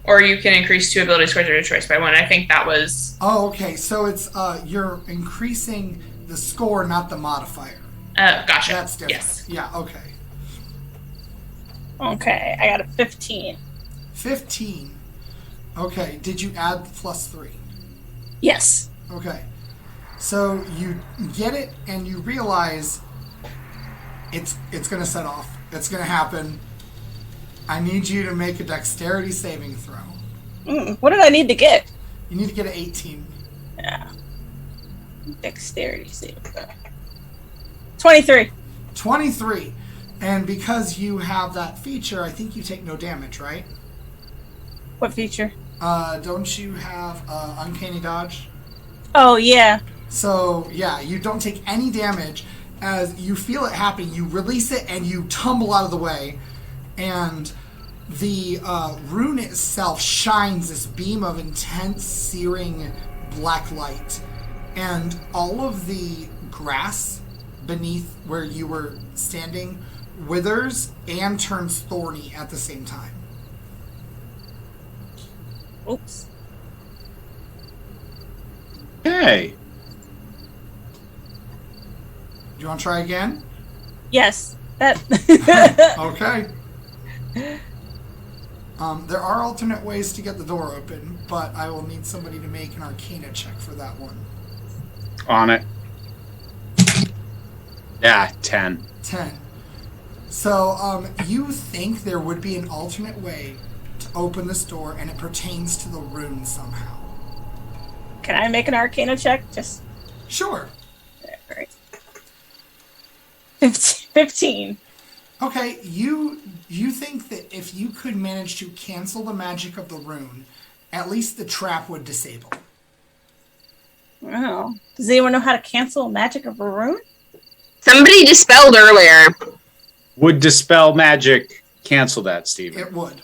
or you can increase 2 ability scores of your choice by 1. I think that was... Oh, okay. So it's you're increasing the score, not the modifier. Gotcha. That's different. Yes. Yeah, okay. Okay, I got a 15. 15. Okay, did you add the +3? Yes. Okay. So you get it and you realize it's going to set off. It's going to happen. I need you to make a dexterity saving throw. What did I need to get? You need to get an 18. Yeah. Dexterity saving throw. 23. 23. And because you have that feature, I think you take no damage, right? What feature? Don't you have Uncanny Dodge? Oh, yeah. So, yeah, you don't take any damage. As you feel it happening, you release it and you tumble out of the way. And the rune itself shines this beam of intense, searing black light. And all of the grass beneath where you were standing withers and turns thorny at the same time. Oops. Hey. Do you want to try again? Yes. That. Okay. There are alternate ways to get the door open, but I will need somebody to make an Arcana check for that one. On it. Yeah, 10. 10. So, you think there would be an alternate way to open this door, and it pertains to the rune somehow. Can I make an Arcana check? Just. Sure. Alright. 15. Okay, you think that if you could manage to cancel the magic of the rune, at least the trap would disable. Oh. Does anyone know how to cancel magic of a rune? Somebody dispelled earlier. Would dispel magic cancel that, Steven? It would.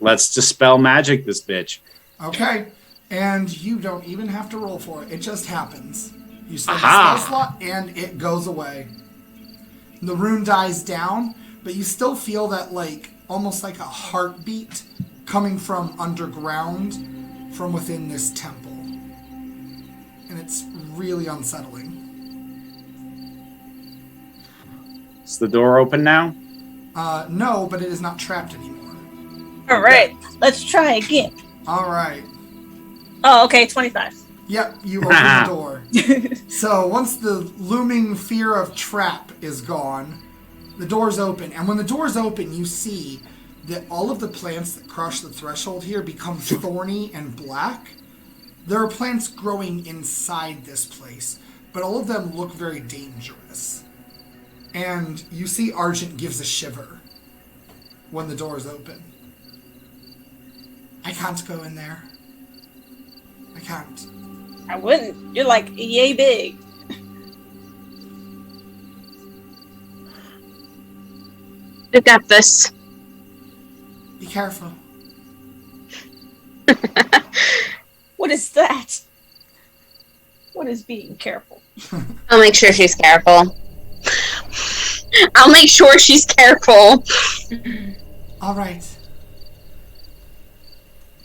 Let's dispel magic this bitch. Okay, and you don't even have to roll for it. It just happens. You spend the Aha. spell slot, and it goes away. The rune dies down, but you still feel that, like, almost like a heartbeat coming from underground, from within this temple. And it's really unsettling. Is the door open now? No, but it is not trapped anymore. Alright, let's try again. All right. Oh, okay, 25. Yep, you open the door. So once the looming fear of trap is gone, the door's open. And when the door's open, you see that all of the plants that cross the threshold here become thorny and black. There are plants growing inside this place, but all of them look very dangerous. And you see Argent gives a shiver when the door's open. I can't go in there. I can't. I wouldn't. You're like yay big. We got this. Be careful. What is that? What is being careful? I'll make sure she's careful. I'll make sure she's careful. All right.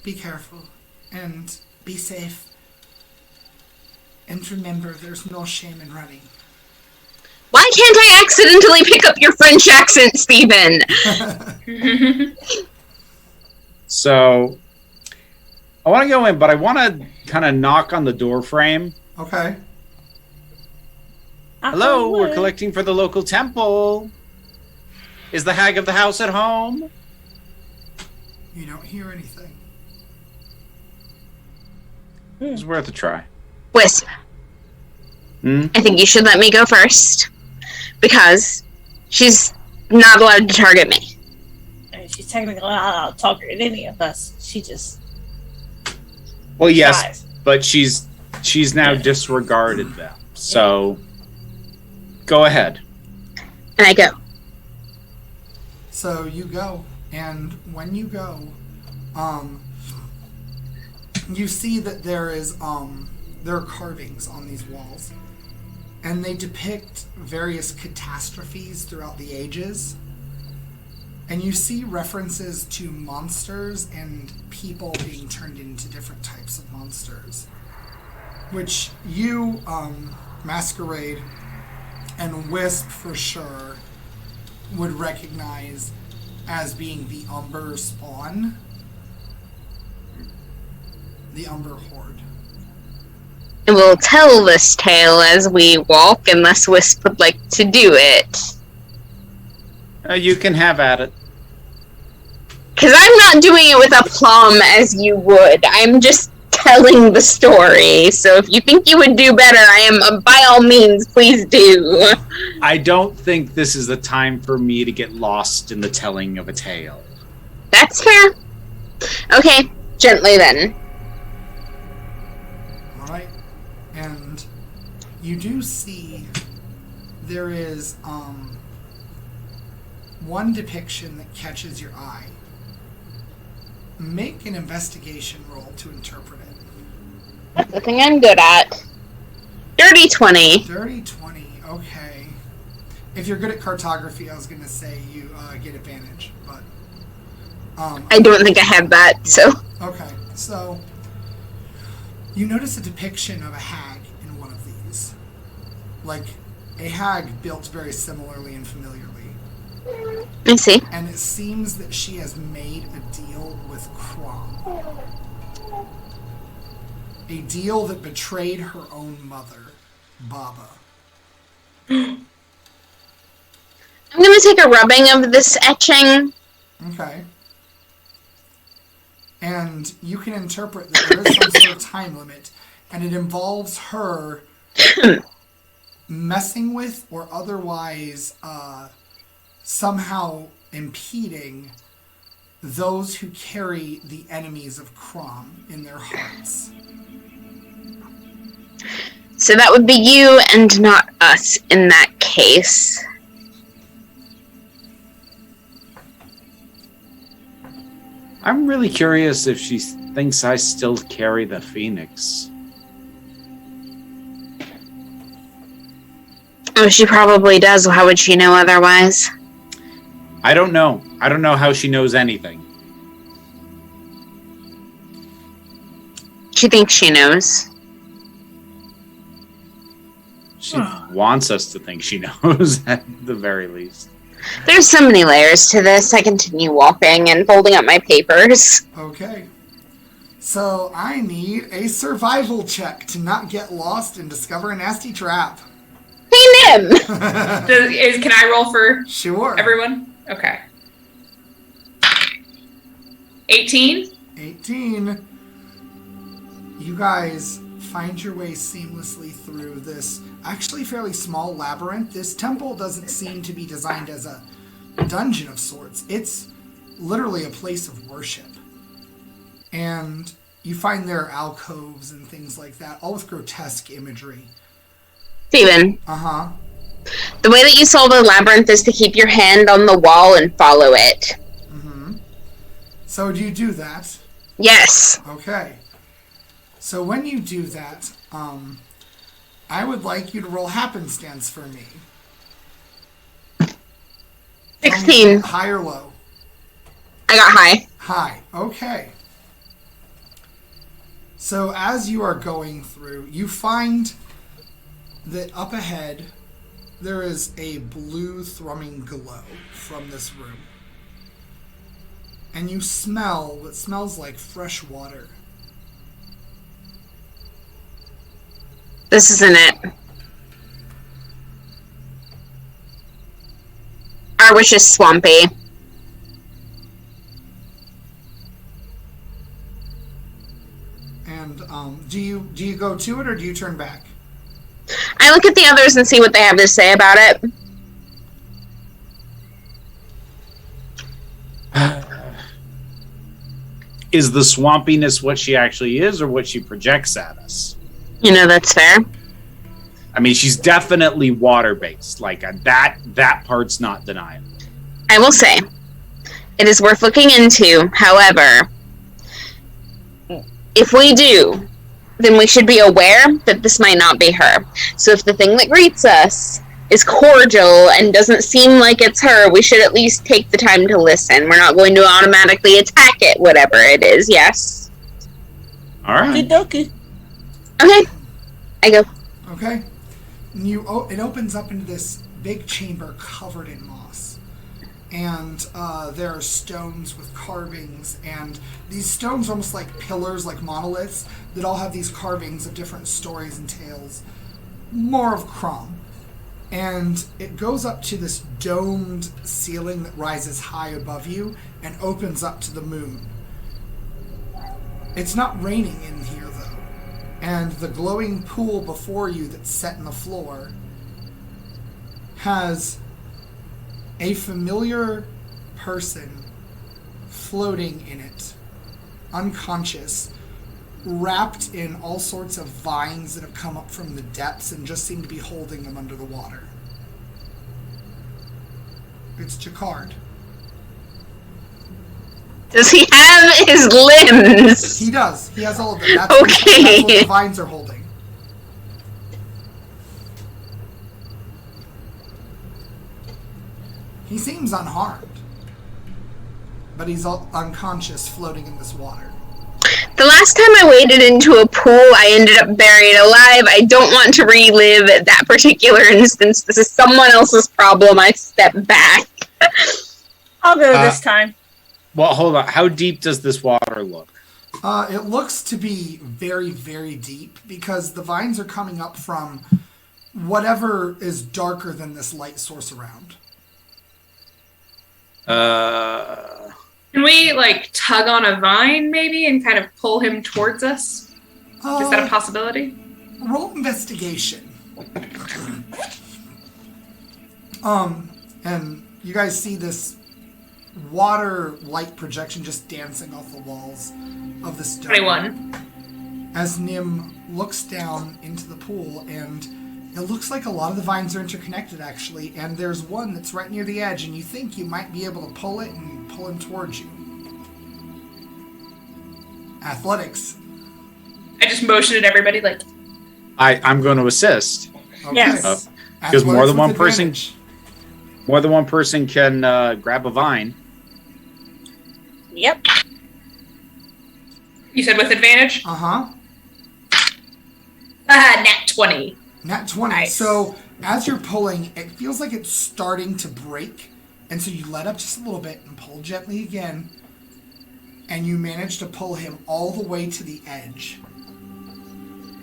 Be careful and be safe. And remember, there's no shame in running. Why can't I accidentally pick up your French accent, Stephen? So, I want to go in, but I want to kind of knock on the door frame. Okay. Hello, we're collecting for the local temple. Is the hag of the house at home? You don't hear anything. It's worth a try. Wisp, Hmm? I think you should let me go first. Because she's not allowed to target me. I mean, she's technically not allowed to talk to any of us. She just Well, yes, tries. but she's now disregarded them. So, go ahead. And I go. So you go, and when you go, you see that there are carvings on these walls, and they depict various catastrophes throughout the ages. And you see references to monsters and people being turned into different types of monsters, which you, Masquerade, and Wisp for sure would recognize as being the Umber spawn, the Umber Horde. And we'll tell this tale as we walk, unless Wisp would like to do it. You can have at it. Because I'm not doing it with aplomb as you would. I'm just telling the story. So if you think you would do better, I am, by all means, please do. I don't think this is the time for me to get lost in the telling of a tale. That's fair. Okay, gently then. Alright. And you do see there is one depiction that catches your eye. Make an investigation roll to interpret it. That's the thing I'm good at. Dirty 20. Dirty 20, okay. If you're good at cartography, I was going to say you get advantage, but... I don't think I have that, yeah. so... Okay, so... You notice a depiction of a hag in one of these. Like, a hag built very similarly and familiarly. I see. And it seems that she has made a deal with Krom. A deal that betrayed her own mother, Baba. I'm going to take a rubbing of this etching. Okay. And you can interpret that there is some sort of time limit, and it involves her messing with or otherwise somehow impeding those who carry the enemies of Krom in their hearts. So that would be you and not us in that case. I'm really curious if she thinks I still carry the Phoenix. Oh, she probably does. How would she know otherwise? I don't know. I don't know how she knows anything. She thinks she knows. She wants us to think she knows, at the very least. There's so many layers to this. I continue walking and folding up my papers. Okay. So I need a survival check to not get lost and discover a nasty trap. Hey, Nim! Can I roll for Sure. everyone? Okay. 18? 18. You guys find your way seamlessly through this actually fairly small labyrinth. This temple doesn't seem to be designed as a dungeon of sorts. It's literally a place of worship. And you find there are alcoves and things like that, all with grotesque imagery. Steven, Uh-huh. the way that you solve a labyrinth is to keep your hand on the wall and follow it. Mm-hmm. So do you do that? Yes. Okay. So when you do that, I would like you to roll happenstance for me. 16. High or low? I got high. High. Okay. So as you are going through, you find that up ahead there is a blue thrumming glow from this room. And you smell what smells like fresh water. This isn't it. Our wish is swampy. And do you go to it or do you turn back? I look at the others and see what they have to say about it. Is the swampiness what she actually is or what she projects at us? You know, that's fair. I mean, she's definitely water-based. Like, that part's not deniable. I will say, it is worth looking into. However, If we do, then we should be aware that this might not be her. So if the thing that greets us is cordial and doesn't seem like it's her, we should at least take the time to listen. We're not going to automatically attack it, whatever it is, yes? All right. Okie dokie. Okay. I go. Okay. And it opens up into this big chamber covered in moss. And there are stones with carvings, and these stones are almost like pillars, like monoliths, that all have these carvings of different stories and tales. More of Crom. And it goes up to this domed ceiling that rises high above you and opens up to the moon. It's not raining in here, though. And the glowing pool before you that's set in the floor has a familiar person floating in it, unconscious, wrapped in all sorts of vines that have come up from the depths and just seem to be holding them under the water. It's Jacquard. Does he have his limbs? He does. He has all of them. That's Okay. That's what the vines are holding. He seems unharmed, but he's unconscious, floating in this water. The last time I waded into a pool, I ended up buried alive. I don't want to relive that particular instance. This is someone else's problem. I step back. I'll go this time. Well, hold on. How deep does this water look? It looks to be very, very deep because the vines are coming up from whatever is darker than this light source around. Can we, like, tug on a vine, maybe, and kind of pull him towards us? Is that a possibility? Roll investigation. And you guys see this water light projection just dancing off the walls of the stone. 21. As Nim looks down into the pool, and it looks like a lot of the vines are interconnected, actually, and there's one that's right near the edge, and you think you might be able to pull it and pull him towards you. Athletics. I just motioned at everybody, like, I'm going to assist. Okay. Yes. Because more than one Athletics person, with more than one person can grab a vine. Yep. you said with advantage? Uh-huh. Nat 20. Nat 20. Nice. So as you're pulling, it feels like it's starting to break. And so you let up just a little bit and pull gently again. And you manage to pull him all the way to the edge.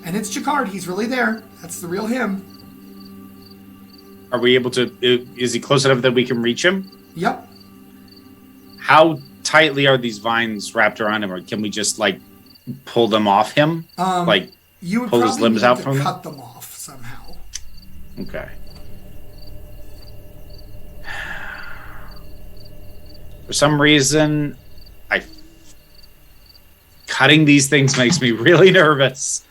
And it's Jacquard. He's really there. That's the real him. Are we able to... Is he close enough that we can reach him? Yep. How tightly are these vines wrapped around him? Or can we just, like, pull them off him? Like, you would pull his probably limbs need out to from him? cut them off somehow. Okay. For some reason, cutting these things makes me really nervous.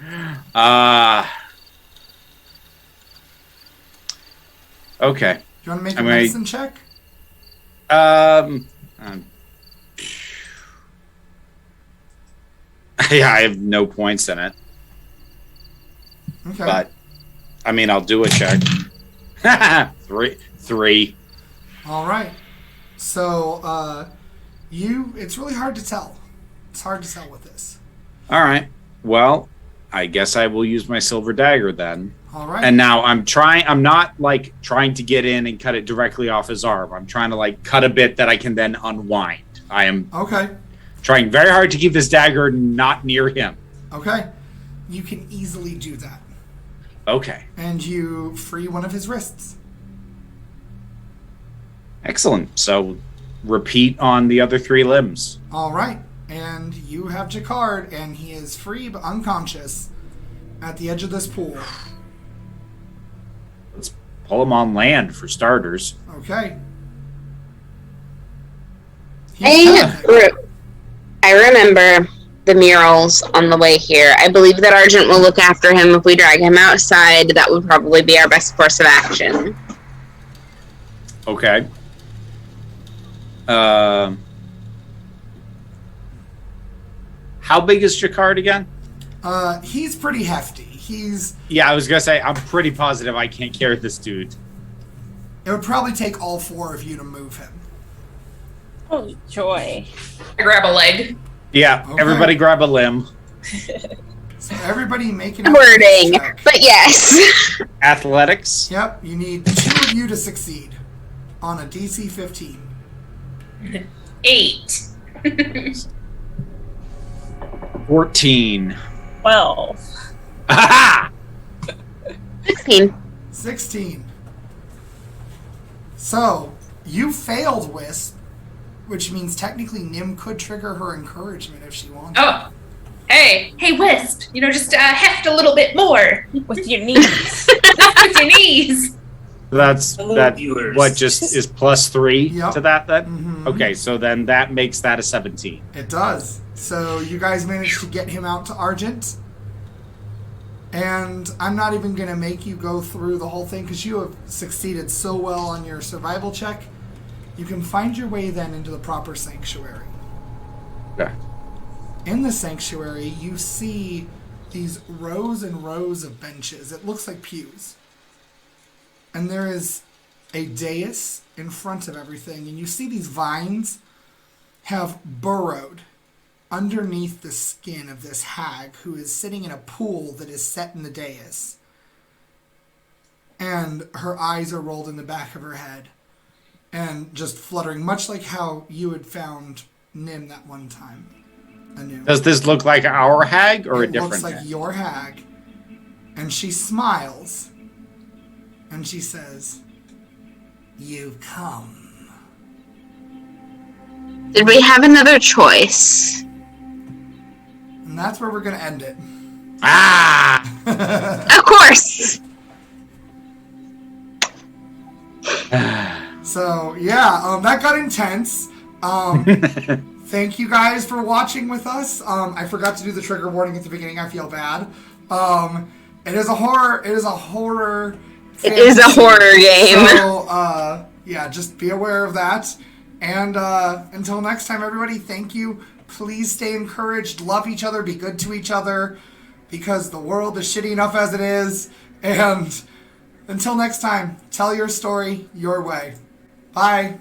Okay. Do you want to make a I'm medicine check? Yeah, I have no points in it. Okay. But, I mean, I'll do a check. Three. All right. So, it's really hard to tell. It's hard to tell with this. All right. Well, I guess I will use my silver dagger then. All right. And now I'm not like trying to get in and cut it directly off his arm. I'm trying to like cut a bit that I can then unwind. I am Okay. trying very hard to keep this dagger not near him. Okay. You can easily do that. Okay. And you free one of his wrists. Excellent. So repeat on the other 3 limbs. All right. And you have Jacquard, and he is free but unconscious at the edge of this pool. Let's pull him on land for starters. Okay. I remember the murals on the way here. I believe that Argent will look after him if we drag him outside. That would probably be our best course of action. Okay. How big is Jacquard again? He's pretty hefty. He's. Yeah, I was gonna say, I'm pretty positive I can't carry this dude. It would probably take all 4 of you to move him. Oh, joy. I grab a leg. Yeah, Okay. everybody grab a limb. So everybody making Wording, check. but yes. Athletics. Yep, you need 2 of you to succeed on a DC 15. 8. 14. 12. Ha 16. 16. So, you failed Wisp, which means technically Nim could trigger her encouragement if she wanted. Oh. Hey, Wisp. Just heft a little bit more. With your knees. With your knees. That's Hello, that. viewers. What just is +3 Yep. to that then? Mhm. Okay, so then that makes that a 17. It does. So you guys managed to get him out to Argent. And I'm not even going to make you go through the whole thing because you have succeeded so well on your survival check. You can find your way then into the proper sanctuary. Okay. In the sanctuary, you see these rows and rows of benches. It looks like pews. And there is a dais in front of everything. And you see these vines have burrowed underneath the skin of this hag who is sitting in a pool that is set in the dais. And her eyes are rolled in the back of her head and just fluttering, much like how you had found Nim that one time. Anew. Does this look like our hag or a It different looks like hag? your hag. And she smiles. And she says, "You've come." Did we have another choice? And that's where we're going to end it. Ah! Of course. So, yeah, that got intense. Thank you guys for watching with us. I forgot to do the trigger warning at the beginning. I feel bad. It is a horror. It is a horror. It is a fantasy. horror game. So, yeah, just be aware of that. And until next time, everybody, thank you. Please stay encouraged. Love each other. Be good to each other. Because the world is shitty enough as it is. And until next time, tell your story your way. Bye.